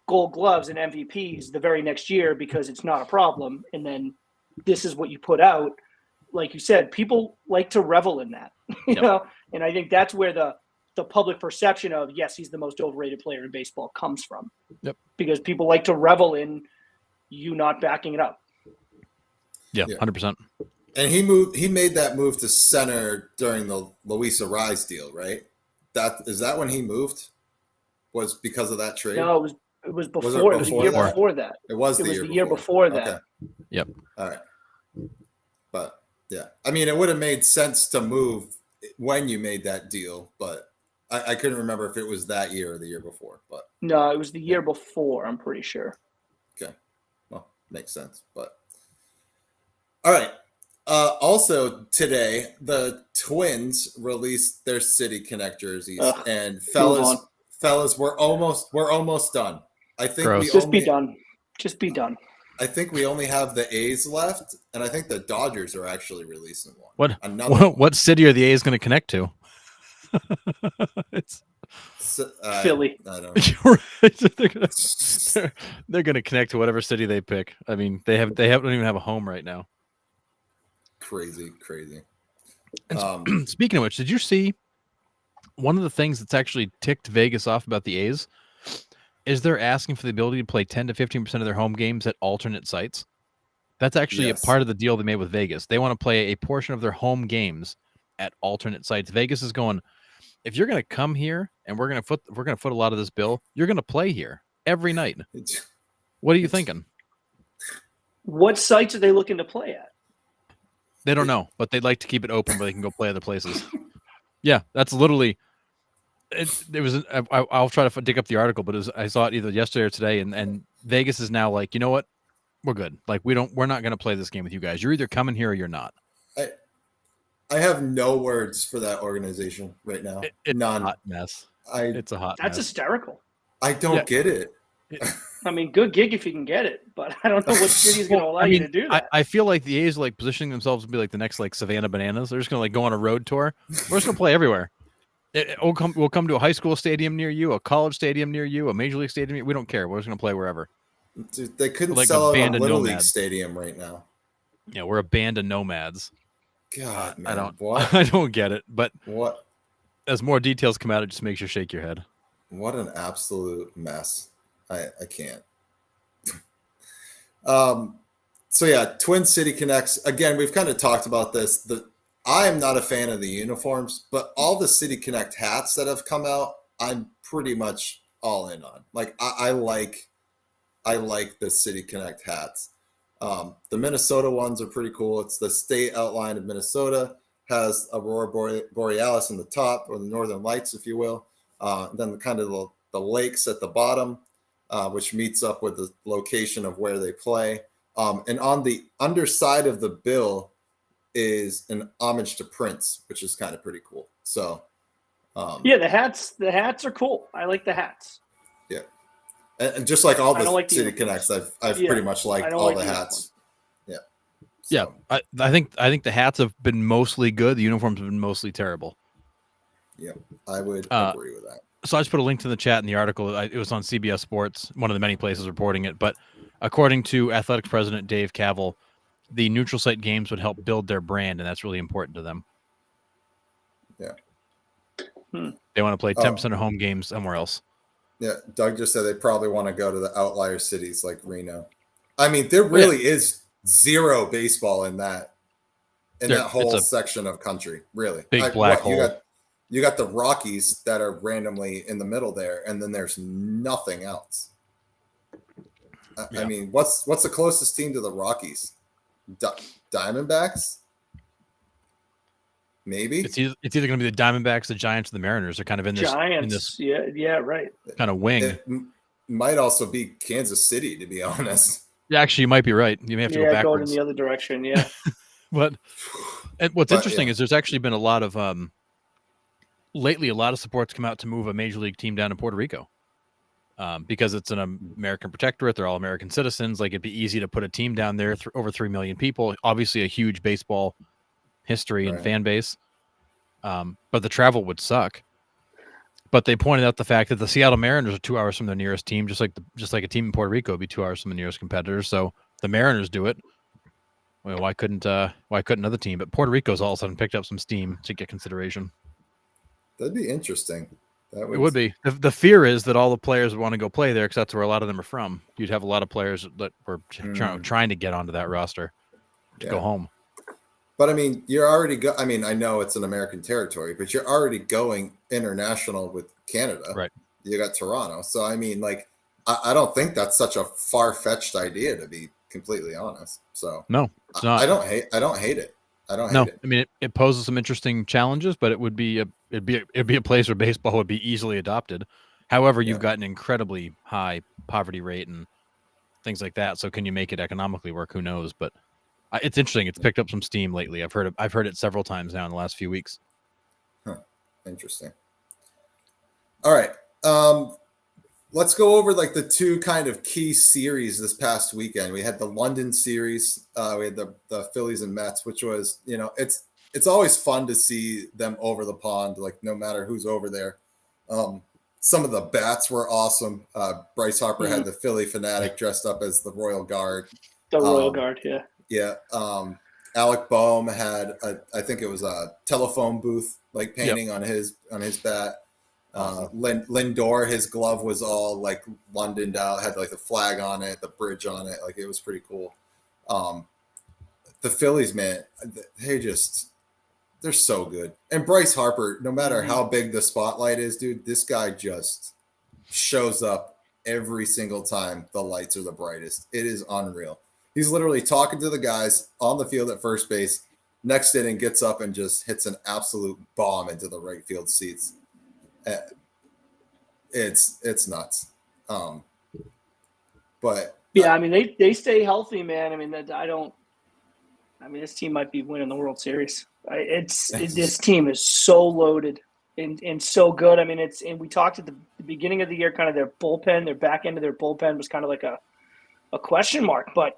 Gold Gloves and MVPs the very next year because it's not a problem. And then this is what you put out. Like you said, people like to revel in that, and I think that's where the public perception of, yes, he's the most overrated player in baseball comes from. Yep. Because people like to revel in you not backing it up. Yeah, 100%. And he made that move to center during the Luis Arraez deal, right? Is that when he moved? Was because of that trade? No, it was before. It was the year before that. It was the year before that. Okay. Yep. All right. But yeah, I mean, it would have made sense to move when you made that deal, but I couldn't remember if it was that year or the year before. But no, it was the year before. I'm pretty sure. Okay, well, makes sense. But all right. Also today, the Twins released their City Connect jerseys, and fellas, we're almost done. I think be done. Just be done. I think we only have the A's left, and I think the Dodgers are actually releasing one. What city are the A's going to connect to? It's Philly. I don't know. They're going to connect to whatever city they pick. I mean, they don't even have a home right now. Crazy. And speaking of which, did you see one of the things that's actually ticked Vegas off about the A's? Is they're asking for the ability to play 10 to 15% of their home games at alternate sites. That's actually a part of the deal they made with Vegas. They want to play a portion of their home games at alternate sites. Vegas is going, if you're going to come here and we're going to foot a lot of this bill, you're going to play here every night. What are you thinking? What sites are they looking to play at? They don't know, but they'd like to keep it open where they can go play other places. Yeah, that's literally. It was. I'll try to dig up the article, but I saw it either yesterday or today, and Vegas is now like, you know what, we're good. Like we're not going to play this game with you guys. You're either coming here or you're not. I have no words for that organization right now. It's None. A hot mess. It's a hot. That's mess. hysterical. I don't get it. I mean, good gig if you can get it, but I don't know what city's going to allow you to do that. I feel like the A's are like positioning themselves to be like the next like Savannah Bananas. They're just going to like go on a road tour. We're just going to play everywhere. We'll come to a high school stadium near you, a college stadium near you, a major league stadium. We don't care. We're just going to play wherever. Dude, they couldn't Like sell a out band a of Little League nomads. stadium right now. Yeah, we're a band of nomads. God, man. I don't. What? I don't get it. But What? as more details come out, it just makes you shake your head. What an absolute mess. I can't. So yeah, Twin City Connects. Again, we've kind of talked about this. I am not a fan of the uniforms, but all the City Connect hats that have come out, I'm pretty much all in on. Like I like the City Connect hats. The Minnesota ones are pretty cool. It's the state outline of Minnesota, has Aurora Borealis in the top, or the Northern Lights, if you will. Then the lakes at the bottom, which meets up with the location of where they play. And on the underside of the bill is an homage to Prince, which is kind of pretty cool. So, yeah, the hats are cool. I like the hats. Yeah, and just like all the like City Connects, I've pretty much liked all the hats. Yeah, so. Yeah, I think the hats have been mostly good. The uniforms have been mostly terrible. Yeah, I would agree with that. So I just put a link to the chat in the article. It was on CBS Sports, one of the many places reporting it. But according to Athletics president Dave Cavill, the neutral site games would help build their brand, and that's really important to them. Yeah. They want to play 10% of home games somewhere else. Yeah, Doug just said they probably want to go to the outlier cities like Reno. I mean, there really is zero baseball in that whole section of country, really. Big black hole. You got the Rockies that are randomly in the middle there, and then there's nothing else. I mean, what's the closest team to the Rockies? Diamondbacks? Maybe it's either going to be the Diamondbacks, the Giants, or the Mariners. They're kind of in this Giants. Yeah, right. Kind of wing. It might also be Kansas City, to be honest. Yeah, actually, you might be right. You may have to go backwards. Go in the other direction. Yeah. But what's interesting is there's actually been a lot of lately, a lot of support's come out to move a major league team down to Puerto Rico because it's an American protectorate. They're all American citizens. Like, it'd be easy to put a team down there. Over 3 million people. Obviously, a huge baseball history and fan base. But the travel would suck. But they pointed out the fact that the Seattle Mariners are 2 hours from their nearest team, just like a team in Puerto Rico would be 2 hours from the nearest competitor. So the Mariners do it. Well, why couldn't another team? But Puerto Rico's all of a sudden picked up some steam to get consideration. That'd be interesting. It would be. The fear is that all the players would want to go play there because that's where a lot of them are from. You'd have a lot of players that were trying to get onto that roster to go home. But I mean, you're already I mean, I know it's an American territory, but you're already going international with Canada. Right. You got Toronto. So I mean, like, I don't think that's such a far-fetched idea, to be completely honest. So no, it's not. I don't hate it. I don't hate it. I mean, it poses some interesting challenges, but it'd be a place where baseball would be easily adopted. However, you've got an incredibly high poverty rate and things like that. So can you make it economically work? Who knows? But it's interesting. It's picked up some steam lately. I've heard it several times now in the last few weeks. Huh. Interesting. All right. Let's go over like the two kind of key series this past weekend. We had the London series. We had the Phillies and Mets, which was, it's always fun to see them over the pond, like no matter who's over there. Some of the bats were awesome. Bryce Harper had the Philly Fanatic dressed up as the Royal Guard. The Royal Guard, yeah. Yeah. Alec Boehm had I think it was a telephone booth like painting on his bat. Lindor, his glove was all like Londoned out, had like the flag on it, the bridge on it. Like, it was pretty cool. The Phillies, man, they're so good. And Bryce Harper, no matter how big the spotlight is, dude, this guy just shows up every single time the lights are the brightest. It is unreal. He's literally talking to the guys on the field at first base. Next inning, gets up and just hits an absolute bomb into the right field seats. It's nuts. But yeah, I mean, they stay healthy, man. I mean, this team might be winning the World Series. This team is so loaded and so good. I mean, and we talked at the beginning of the year, kind of their bullpen, their back end of their bullpen was kind of like a question mark. But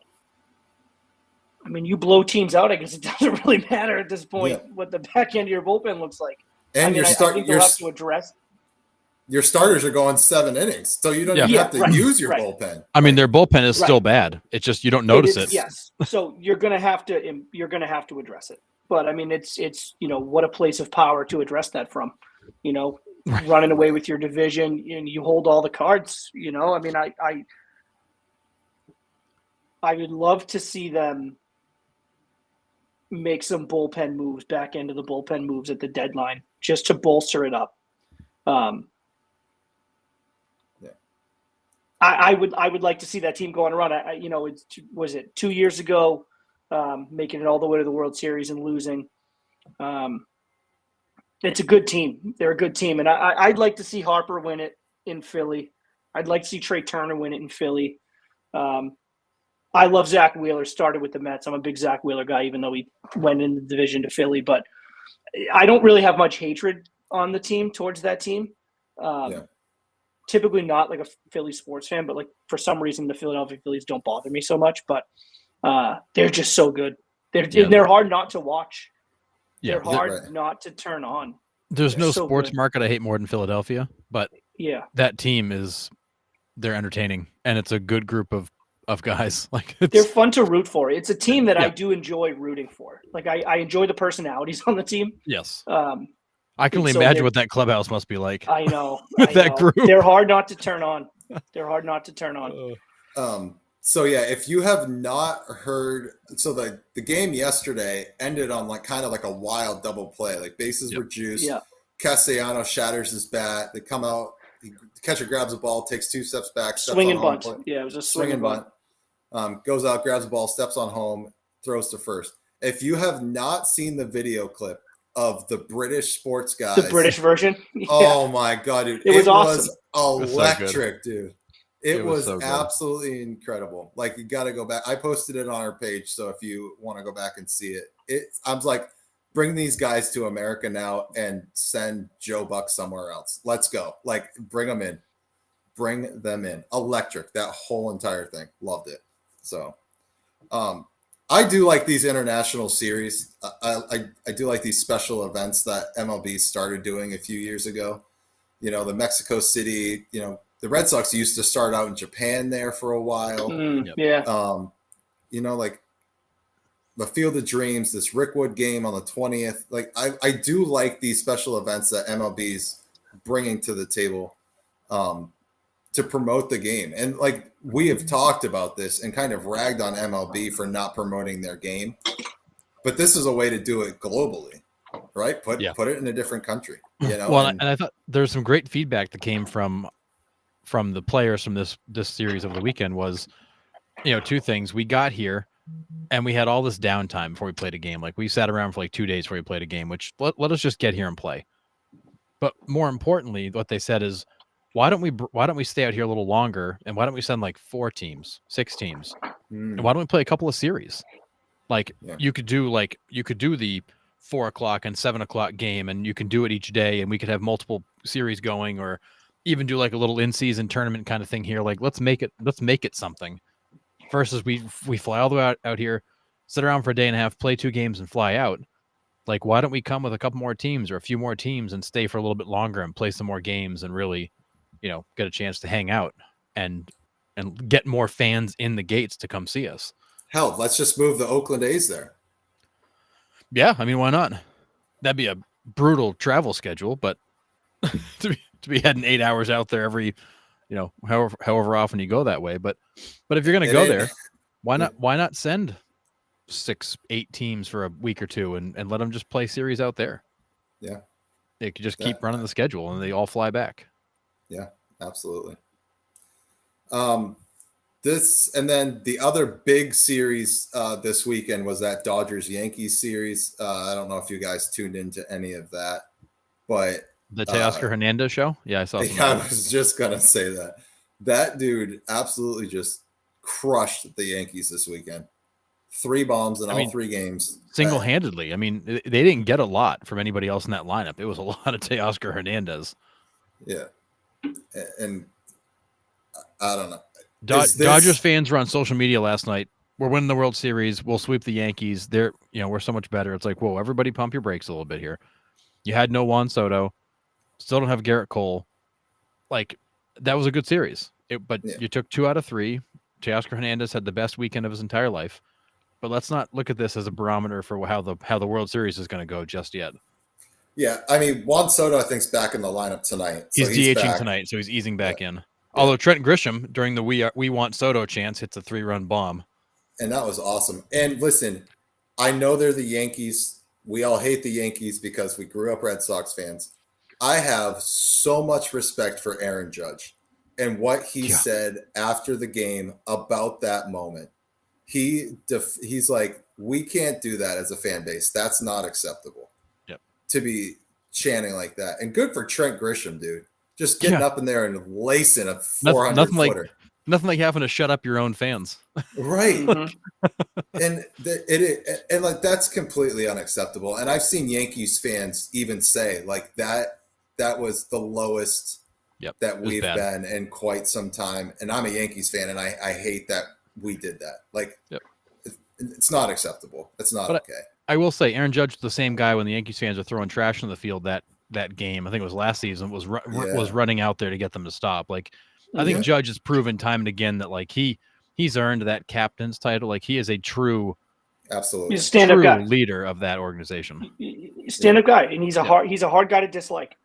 I mean, you blow teams out, I guess it doesn't really matter at this point what the back end of your bullpen looks like. And I think they'll have to address. your starters are going 7 innings, so you don't Yeah. even have to right, use your right. bullpen. I mean, their bullpen is Right. still bad. It's just you don't notice it. Yes. So you're gonna have to address it. But I mean, it's what a place of power to address that from. Right. Running away with your division and you hold all the cards. I mean, I would love to see them make some bullpen moves, back into the bullpen moves at the deadline, just to bolster it up. I would like to see that team go on a run. Was it 2 years ago, making it all the way to the World Series and losing. It's a good team. They're a good team, and I'd like to see Harper win it in Philly. I'd like to see Trey Turner win it in Philly. I love Zach Wheeler. Started with the Mets. I'm a big Zach Wheeler guy, even though he went in the division to Philly. But I don't really have much hatred on the team towards that team. Typically not like a Philly sports fan, but like for some reason the Philadelphia Phillies don't bother me so much. But they're just so good. They're hard not to watch. Yeah, They're hard not to turn on. There's They're no so sports good. market I hate more than Philadelphia, but Yeah. that team they're entertaining, and it's a good group of guys. Like They're fun to root for. It's a team that Yeah. I do enjoy rooting for. Like I enjoy the personalities on the team. yes. I I can only imagine what that clubhouse must be like. I know. With that group. They're hard not to turn on. So yeah, if you have not heard, so the game yesterday ended on like kind of like a wild double play. Like bases were juiced. Yeah. Castellanos shatters his bat. They come out. The catcher grabs the ball, takes 2 steps back, steps Swing on and home bunt. plate. Yeah, it was a Swing and bunt. Goes out, grabs the ball, steps on home, throws to first. If you have not seen the video clip of the British sports guys, The British version. Yeah. oh my god, dude, It was awesome. Was It was so good. electric, dude. It was so good. absolutely incredible. Like you got to go back. I posted it on our page, so if you want to go back and see it, I was like, bring these guys to America now and send Joe Buck somewhere else. Let's go. Like bring them in. Bring them in. Electric. That whole entire thing. Loved it. So, I do like these international series. I do like these special events that MLB started doing a few years ago. The Mexico City, the Red Sox used to start out in Japan there for a while. Yeah. Like the Field of Dreams, this Rickwood game on the 20th. Like I do like these special events that MLB's bringing to the table to promote the game. And like we have talked about this and kind of ragged on MLB for not promoting their game. But this is a way to do it globally, right? Put it in a different country. Well, and I thought there's some great feedback that came from the players from this series over the weekend was, 2 things. We got here and we had all this downtime before we played a game. Like we sat around for like 2 days before we played a game, which let us just get here and play. But more importantly, what they said is, why don't we stay out here a little longer, and why don't we send like 4 teams, 6 teams, and why don't we play a couple of series? Like you could do the 4:00 and 7:00 game, and you can do it each day, and we could have multiple series going, or even do like a little in-season tournament kind of thing here. Like let's make it something. Versus we fly all the way out here, sit around for a day and a half, play 2 games, and fly out. Like why don't we come with a couple more teams or a few more teams and stay for a little bit longer and play some more games and really, get a chance to hang out and get more fans in the gates to come see us. Hell, let's just move the Oakland A's there. Yeah, I mean, why not? That'd be a brutal travel schedule, but to be heading 8 hours out there every, however often you go that way. But if you're gonna go there, why not send 6-8 teams for a week or 2 and let them just play series out there? Yeah, they could just keep running the schedule and they all fly back. Yeah, absolutely. This and then the other big series this weekend was that Dodgers-Yankees series. I don't know if you guys tuned into any of that, but the Teoscar Hernandez show. Yeah, I saw. I was just gonna say that. That dude absolutely just crushed the Yankees this weekend. 3 bombs in all 3 games. Single-handedly. I mean, they didn't get a lot from anybody else in that lineup. It was a lot of Teoscar Hernandez. Yeah. And I don't know. Dodgers fans were on social media last night. We're winning the World Series. We'll sweep the Yankees. We're so much better. It's like, whoa, everybody pump your brakes a little bit here. You had no Juan Soto. Still don't have Garrett Cole. Like, that was a good series. But you took 2 out of 3. Teoscar Hernandez had the best weekend of his entire life. But let's not look at this as a barometer for how the World Series is going to go just yet. Yeah, I mean, Juan Soto, I think, is back in the lineup tonight. So He's DHing back tonight, so he's easing back in. Although Trent Grisham, during the We Want Soto chance, hits a 3-run bomb. And that was awesome. And listen, I know they're the Yankees. We all hate the Yankees because we grew up Red Sox fans. I have so much respect for Aaron Judge and what he said after the game about that moment. He's like, we can't do that as a fan base. That's not acceptable. Yep. To be chanting like that. And good for Trent Grisham, dude. Just getting up in there and lacing a 400-footer. Nothing like having to shut up your own fans. Right. Mm-hmm. And and like that's completely unacceptable. And I've seen Yankees fans even say like that was the lowest that we've been in quite some time. And I'm a Yankees fan, and I hate that we did that. Like, it's not acceptable. It's not okay. I will say, Aaron Judge, the same guy when the Yankees fans are throwing trash in the field that game. I think it was last season. Was running out there to get them to stop. Like, I think Judge has proven time and again that like he's earned that captain's title. Like, he is a true, absolutely, he's a stand-up guy, leader of that organization. Stand-up guy, and he's a hard guy to dislike.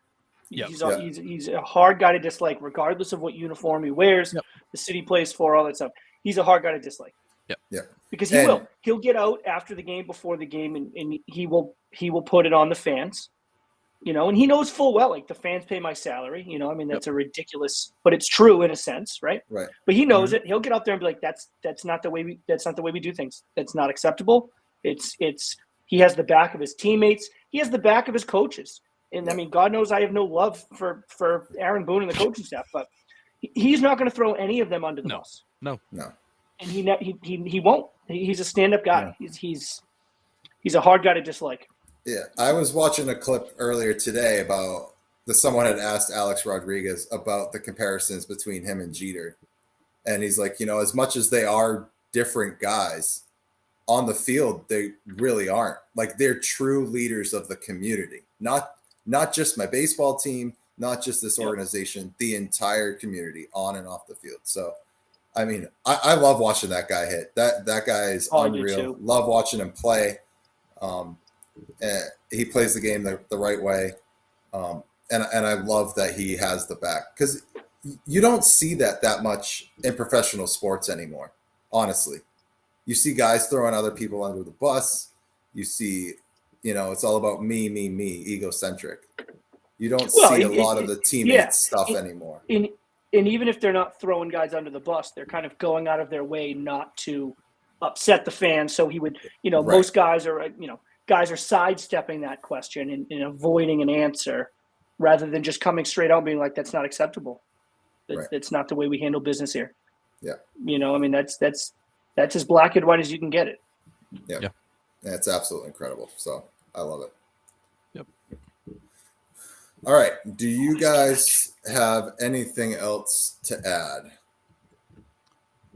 Yep. He's a hard guy to dislike, regardless of what uniform he wears, the city plays for, all that stuff. He's a hard guy to dislike. Yeah. Because he'll get out after the game, before the game, and he will put it on the fans. You know, and he knows full well, like, the fans pay my salary. You know, I mean, that's a ridiculous, but it's true in a sense, right? Right. But he knows it. He'll get out there and be like, that's not the way we do things. That's not acceptable. He has the back of his teammates. He has the back of his coaches. And I mean, God knows I have no love for Aaron Boone and the coaching staff, but he's not going to throw any of them under the bus. No. And he won't. He's a stand-up guy. Yeah. He's a hard guy to dislike. Yeah, I was watching a clip earlier today about someone had asked Alex Rodriguez about the comparisons between him and Jeter. And he's like, you know, as much as they are different guys on the field, they really aren't. Like, they're true leaders of the community, not just my baseball team, not just this organization, the entire community on and off the field. So, I mean, I love watching that guy hit. That guy is unreal. Love watching him play. He plays the game the right way. And I love that he has the back, because you don't see that much in professional sports anymore. Honestly, you see guys throwing other people under the bus. You see, you know, it's all about me, egocentric. You don't see a lot of the teammate stuff anymore. And even if they're not throwing guys under the bus, they're kind of going out of their way not to upset the fans. So he would, you know, most guys are, you know, sidestepping that question and avoiding an answer rather than just coming straight out and being like, that's not acceptable. That's not the way we handle business here. Yeah. You know, I mean, that's as black and white as you can get it. Yeah. That's absolutely incredible. So I love it. Yep. All right. Do you guys have anything else to add?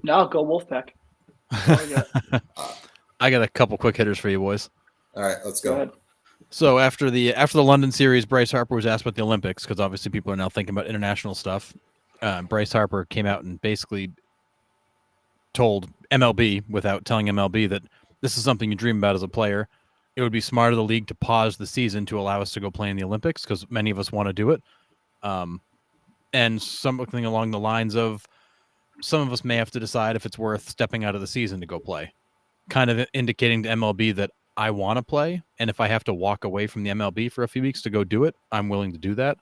No, go Wolfpack. I got a couple quick hitters for you boys. All right, let's go. So after the London series, Bryce Harper was asked about the Olympics, because obviously people are now thinking about international stuff. Bryce Harper came out and basically told MLB, without telling MLB, that this is something you dream about as a player. It would be smart of the league to pause the season to allow us to go play in the Olympics, because many of us want to do it. And something along the lines of, some of us may have to decide if it's worth stepping out of the season to go play. Kind of indicating to MLB that I want to play, and if I have to walk away from the MLB for a few weeks to go do it, I'm willing to do that.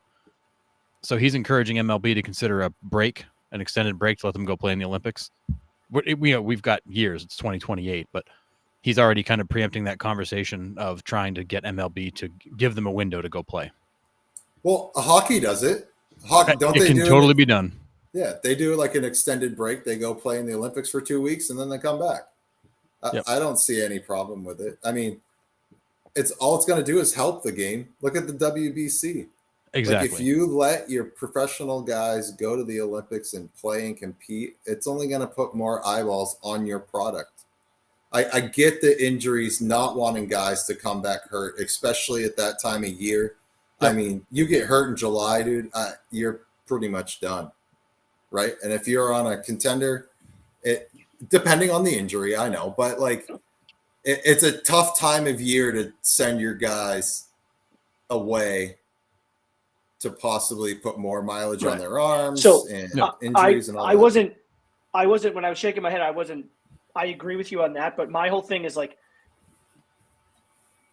So he's encouraging MLB to consider a break, an extended break, to let them go play in the Olympics. We've got years. It's 2028, but he's already kind of preempting that conversation of trying to get MLB to give them a window to go play. Well, hockey does it. Hockey, don't they? It can totally be done. Yeah, they do like an extended break. They go play in the Olympics for 2 weeks, and then they come back. I don't see any problem with it. I mean, it's going to do is help the game. Look at the WBC. Exactly. Like, if you let your professional guys go to the Olympics and play and compete, it's only going to put more eyeballs on your product. I get the injuries, not wanting guys to come back hurt, especially at that time of year I mean, you get hurt in July, dude, you're pretty much done, right? And if you're on a contender, it depending on the injury, I know, but like it's a tough time of year to send your guys away to possibly put more mileage on their arms and injuries and all that. I wasn't when I was shaking my head, I agree with you on that, but my whole thing is like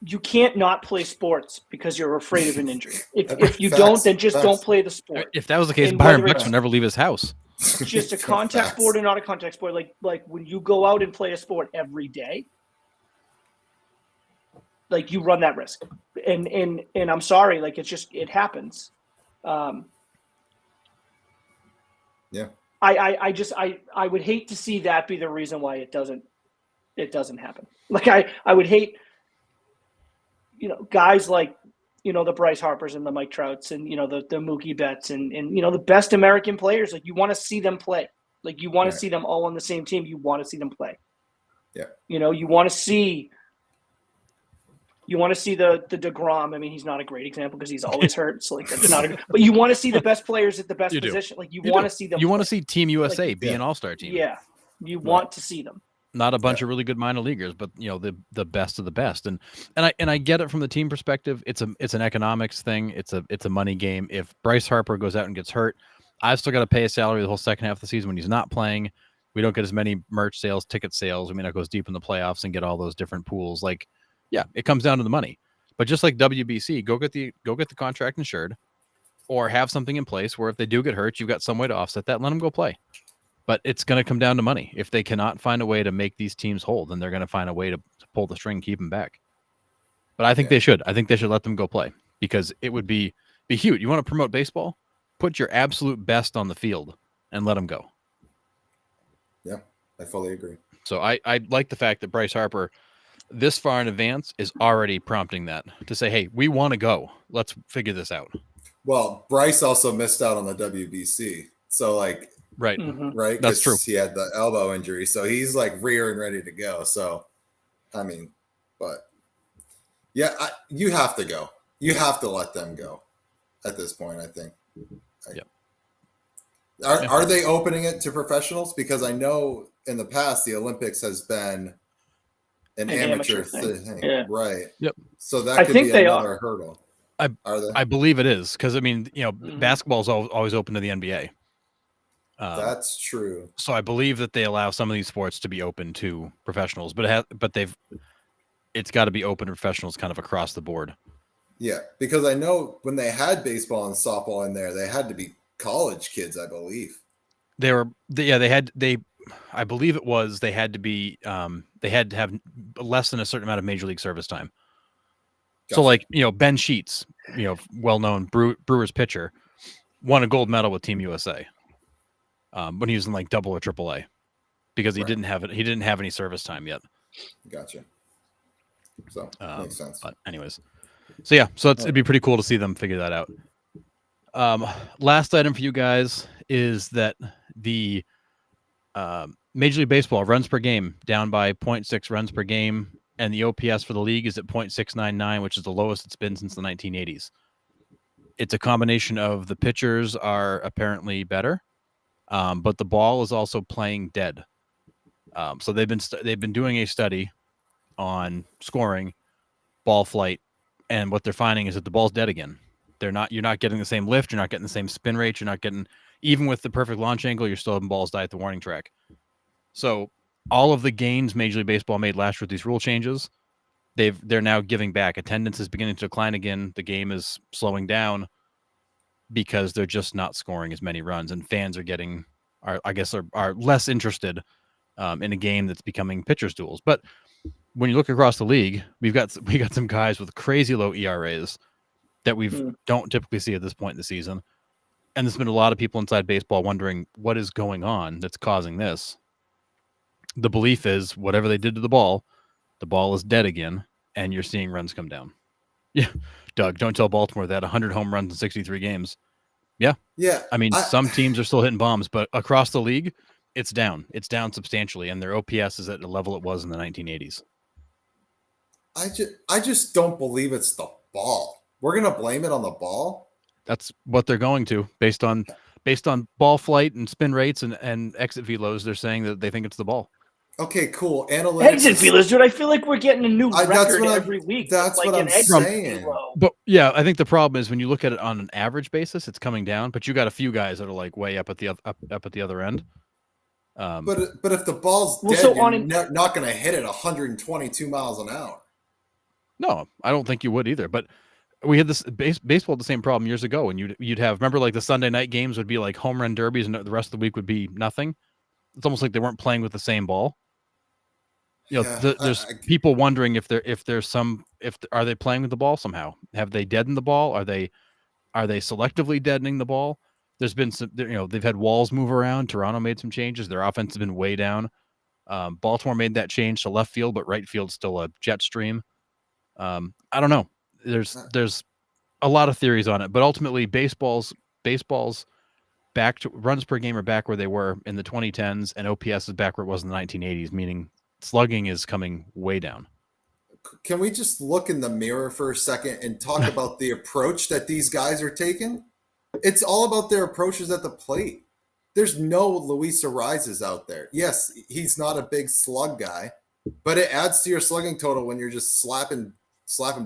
you can't not play sports because you're afraid of an injury. If you don't, then just don't play the sport. If that was the case, Byron Brooks would never leave his house. Just a contact sport or not a contact sport. Like when you go out and play a sport every day, like you run that risk. And I'm sorry, like it happens. Yeah. I would hate to see that be the reason why it doesn't happen. Like I would hate, guys like, the Bryce Harpers and the Mike Trouts and, the Mookie Betts and the best American players, like you want to see them play. Like you want to see them all on the same team. You want to see them play. Yeah. You want to see the DeGrom. I mean, he's not a great example because he's always hurt. So like that's not but you want to see the best players at the best position. Like you want to see them. You want to see Team USA be an all-star team. Yeah. You want to see them. Not a bunch of really good minor leaguers, but the best of the best. And I get it from the team perspective. It's an economics thing. It's a money game. If Bryce Harper goes out and gets hurt, I've still got to pay a salary the whole second half of the season when he's not playing. We don't get as many merch sales, ticket sales. I mean, that goes deep in the playoffs and get all those different pools. Like, yeah, it comes down to the money. But just like WBC, go get the contract insured, or have something in place where if they do get hurt, you've got some way to offset that and let them go play. But it's going to come down to money. If they cannot find a way to make these teams whole, then they're going to find a way to pull the string, keep them back. But I think they should. I think they should let them go play because it would be huge. You want to promote baseball? Put your absolute best on the field and let them go. Yeah, I fully agree. So I like the fact that Bryce Harper, this far in advance, is already prompting that to say, hey, we want to go. Let's figure this out. Well, Bryce also missed out on the WBC. So like, right. Right. That's true. He had the elbow injury. So he's like rearing ready to go. So, I mean, but yeah, you have to go. You have to let them go at this point, I think. Are they opening it to professionals? Because I know in the past, the Olympics has been an amateur thing. Yeah. Right. Yep. So that could be another hurdle. Are they? I believe it is because, I mean, basketball is always open to the NBA. That's true. So I believe that they allow some of these sports to be open to professionals, but it's got to be open to professionals kind of across the board. Yeah, because I know when they had baseball and softball in there, they had to be college kids, I believe. I believe it was they had to be they had to have less than a certain amount of major league service time. Gotcha. So like, Ben Sheets, well-known Brewers pitcher, won a gold medal with Team USA. When he was in like double or triple A, because he didn't have it. He didn't have any service time yet. Gotcha. So makes sense. But anyways, so it'd be pretty cool to see them figure that out. Last item for you guys is that the Major League Baseball runs per game down by 0.6 runs per game, and the OPS for the league is at 0.699, which is the lowest it's been since the 1980s. It's a combination of the pitchers are apparently better. But the ball is also playing dead. So they've been doing a study on scoring, ball flight, and what they're finding is that the ball's dead again. You're not getting the same lift, you're not getting the same spin rate, you're not getting, even with the perfect launch angle, you're still having balls die at the warning track. So all of the gains Major League Baseball made last year with these rule changes, they're now giving back. Attendance is beginning to decline again. The game is slowing down because they're just not scoring as many runs, and fans are less interested in a game that's becoming pitcher's duels. But when you look across the league, we got some guys with crazy low ERAs that we don't typically see at this point in the season. And there's been a lot of people inside baseball wondering what is going on that's causing this. The belief is whatever they did to the ball is dead again, and you're seeing runs come down. Yeah. Doug, don't tell Baltimore they had 100 home runs in 63 games. Yeah. Yeah. I mean, some teams are still hitting bombs, but across the league, it's down. It's down substantially, and their OPS is at the level it was in the 1980s. I just don't believe it's the ball. We're gonna blame it on the ball. That's what they're going to based on ball flight and spin rates and exit velos. They're saying that they think it's the ball. Okay, cool. Analytics. Exit feelers, dude. I feel like we're getting a new that's record what every week. that's like what an I'm exit saying. velo. But yeah, I think the problem is when you look at it on an average basis, it's coming down. But you got a few guys that are like way up at the up at the other end. But if the ball's Well, dead, so you're on not going to hit it 122 miles an hour. No, I don't think you would either. But we had this baseball had the same problem years ago, and you'd have, remember, like the Sunday night games would be like home run derbies, and the rest of the week would be nothing. It's almost like they weren't playing with the same ball. You know, Yeah, there's people wondering if are they playing with the ball somehow? Have they deadened the ball? Are they selectively deadening the ball? There's been some, they've had walls move around. Toronto made some changes. Their offense has been way down. Baltimore made that change to left field, but right field's still a jet stream. I don't know. There's a lot of theories on it, but ultimately baseball's back to runs per game are back where they were in the 2010s, and OPS is back where it was in the 1980s, meaning slugging is coming way down. Can we just look in the mirror for a second and talk about the approach that these guys are taking? It's all about their approaches at the plate. There's no Luis Arises out there. Yes, he's not a big slug guy, but it adds to your slugging total when you're just slapping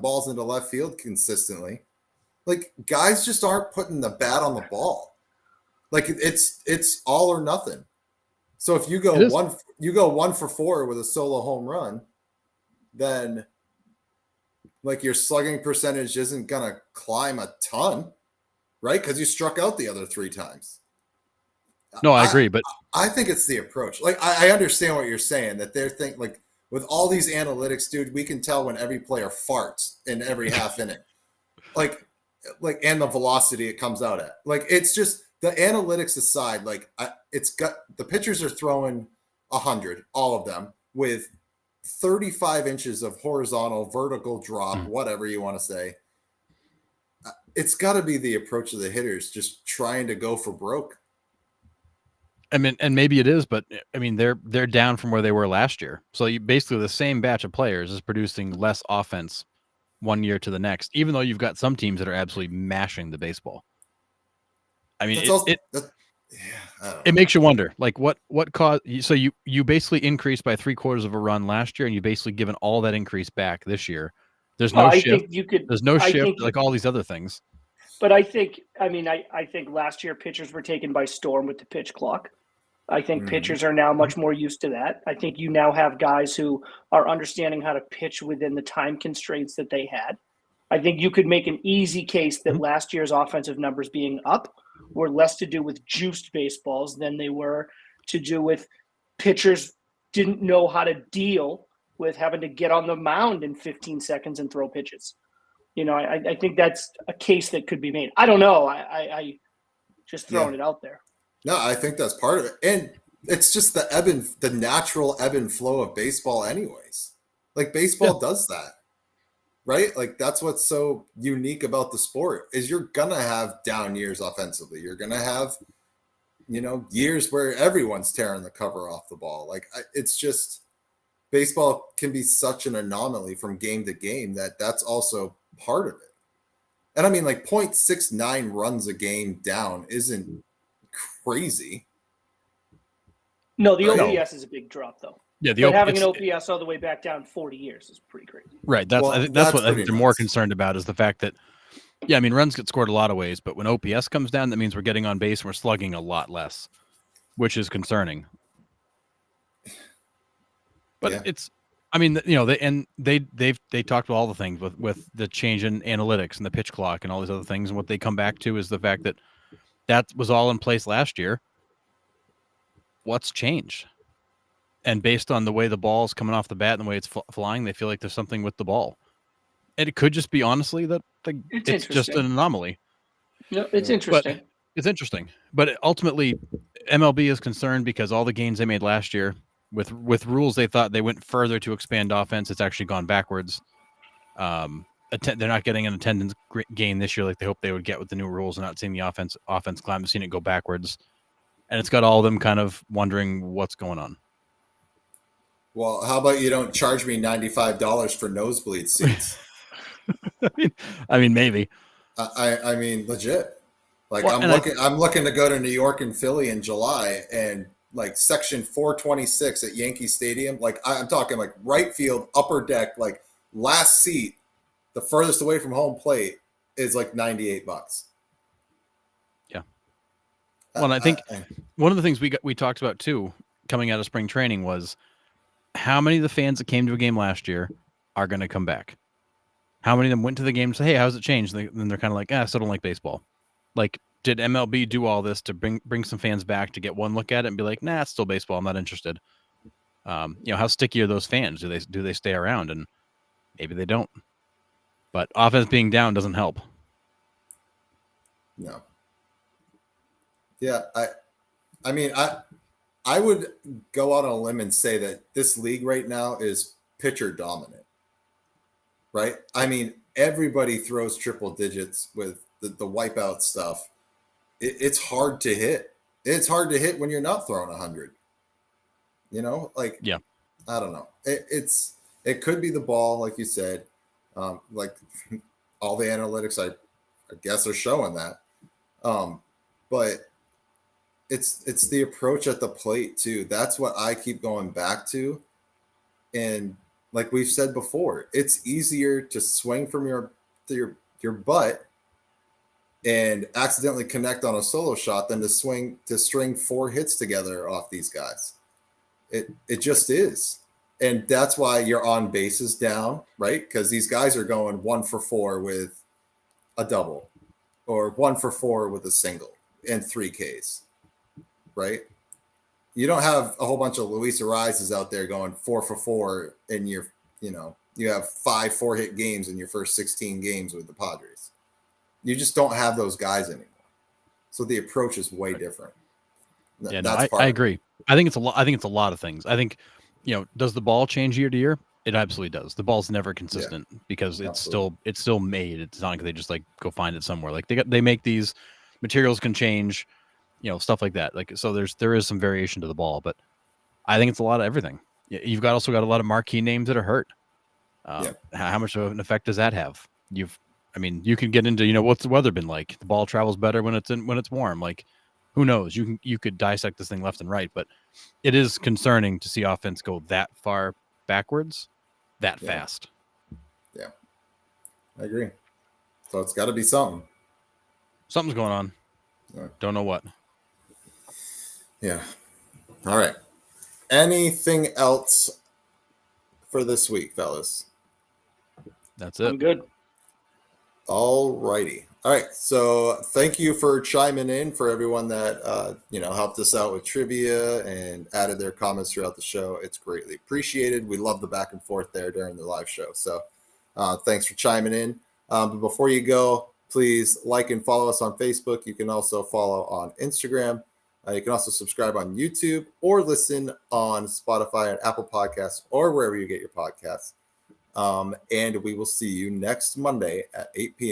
balls into left field consistently. Like, guys just aren't putting the bat on the ball. Like, it's all or nothing. So if you go 1 for 4 with a solo home run, then like your slugging percentage isn't gonna climb a ton, right? Because you struck out the other 3 times. No, I agree, but I think it's the approach. Like, I understand what you're saying, that they're thinking, like, with all these analytics, dude, we can tell when every player farts in every half inning. Like, and the velocity it comes out at. Like, it's just the analytics aside, like, it's got the pitchers are throwing 100, all of them, with 35 inches of horizontal, vertical drop, whatever you want to say. It's got to be the approach of the hitters, just trying to go for broke. I mean, and maybe it is, but I mean, they're down from where they were last year. So you basically, the same batch of players is producing less offense one year to the next, even though you've got some teams that are absolutely mashing the baseball. I mean, it makes you wonder, like what caused. So you basically increased by 3/4 of a run last year, and you basically given all that increase back this year. There's no shift. There's no shift, like all these other things. But I think last year pitchers were taken by storm with the pitch clock. I think pitchers are now much more used to that. I think you now have guys who are understanding how to pitch within the time constraints that they had. I think you could make an easy case that last year's offensive numbers being up were less to do with juiced baseballs than they were to do with pitchers didn't know how to deal with having to get on the mound in 15 seconds and throw pitches. I think that's a case that could be made. I don't know. I just throwing it out there. No, I think that's part of it. And it's just the natural ebb and flow of baseball anyways. Like, baseball does that, right? Like, that's what's so unique about the sport is you're going to have down years offensively. You're going to have, years where everyone's tearing the cover off the ball. Like, it's just baseball can be such an anomaly from game to game that's also part of it. And I mean, like, 0.69 runs a game down isn't crazy. No, the OPS is a big drop, though. Yeah, having an OPS all the way back down 40 years is pretty crazy. Right. I think that's what I think they're more concerned about is the fact that, I mean, runs get scored a lot of ways, but when OPS comes down, that means we're getting on base and we're slugging a lot less, which is concerning. But it's, I mean, they talked about all the things with the change in analytics and the pitch clock and all these other things, and what they come back to is the fact that was all in place last year. What's changed? And based on the way the ball's coming off the bat and the way it's flying, they feel like there's something with the ball. And it could just be, honestly, that it's just an anomaly. Yeah, it's interesting. But it's interesting. But ultimately, MLB is concerned because all the gains they made last year with rules they thought they went further to expand offense. It's actually gone backwards. They're not getting an attendance gain this year like they hoped they would get with the new rules, and not seeing the offense climb, seeing it go backwards. And it's got all of them kind of wondering what's going on. Well, how about you don't charge me $95 for nosebleed seats? I mean, maybe. I mean, legit. Like Well, I'm looking to go to New York and Philly in July, and like section 426 at Yankee Stadium. Like I'm talking like right field, upper deck, like last seat, the furthest away from home plate is like $98. Yeah. Well, I think one of the things we talked about too, coming out of spring training, was how many of the fans that came to a game last year are going to come back. How many of them went to the game and say, "Hey, how's it changed?" Then they're kind of like, "I still don't like baseball." Like, did MLB do all this to bring some fans back to get one look at it and be like, "Nah, it's still baseball. I'm not interested." How sticky are those fans? Do they stay around? And maybe they don't. But offense being down doesn't help. No. Yeah, I mean, I would go out on a limb and say that this league right now is pitcher dominant. Right? I mean, everybody throws triple digits with the wipeout stuff. It's hard to hit. It's hard to hit when you're not throwing 100. Like, Yeah. I don't know. It could be the ball, like you said. Like all the analytics, I guess, are showing that. But it's the approach at the plate too. That's what I keep going back to. And like we've said before, it's easier to swing from your butt and accidentally connect on a solo shot than to string 4 hits together off these guys. It just is. And that's why your on base is down, right? Because these guys are going 1 for 4 with a double or 1 for 4 with a single and 3 Ks, right? You don't have a whole bunch of Luis Arises out there going 4 for 4 in you have 5 4-hit games in your first 16 games with the Padres. You just don't have those guys anymore. So the approach is way different. Yeah, no, I agree. I think it's a lot. I think it's a lot of things. I think, does the ball change year to year? It absolutely does. The ball's never consistent because it's still made. It's not like they just like go find it somewhere. Like they make these materials can change, stuff like that. Like, so there is some variation to the ball, but I think it's a lot of everything. You've also got a lot of marquee names that are hurt. How much of an effect does that have? You can get into, what's the weather been like? The ball travels better when it's warm. Like, who knows? You could dissect this thing left and right, but it is concerning to see offense go that far backwards that fast. Yeah, I agree. So it's got to be something. Something's going on. Don't know what. Yeah. All right. Anything else for this week, fellas? That's it. I'm good. All righty. All right. So thank you for chiming in, for everyone that helped us out with trivia and added their comments throughout the show. It's greatly appreciated. We love the back and forth there during the live show. So thanks for chiming in. But before you go, please like and follow us on Facebook. You can also follow on Instagram. You can also subscribe on YouTube or listen on Spotify and Apple Podcasts or wherever you get your podcasts. And we will see you next Monday at 8 p.m.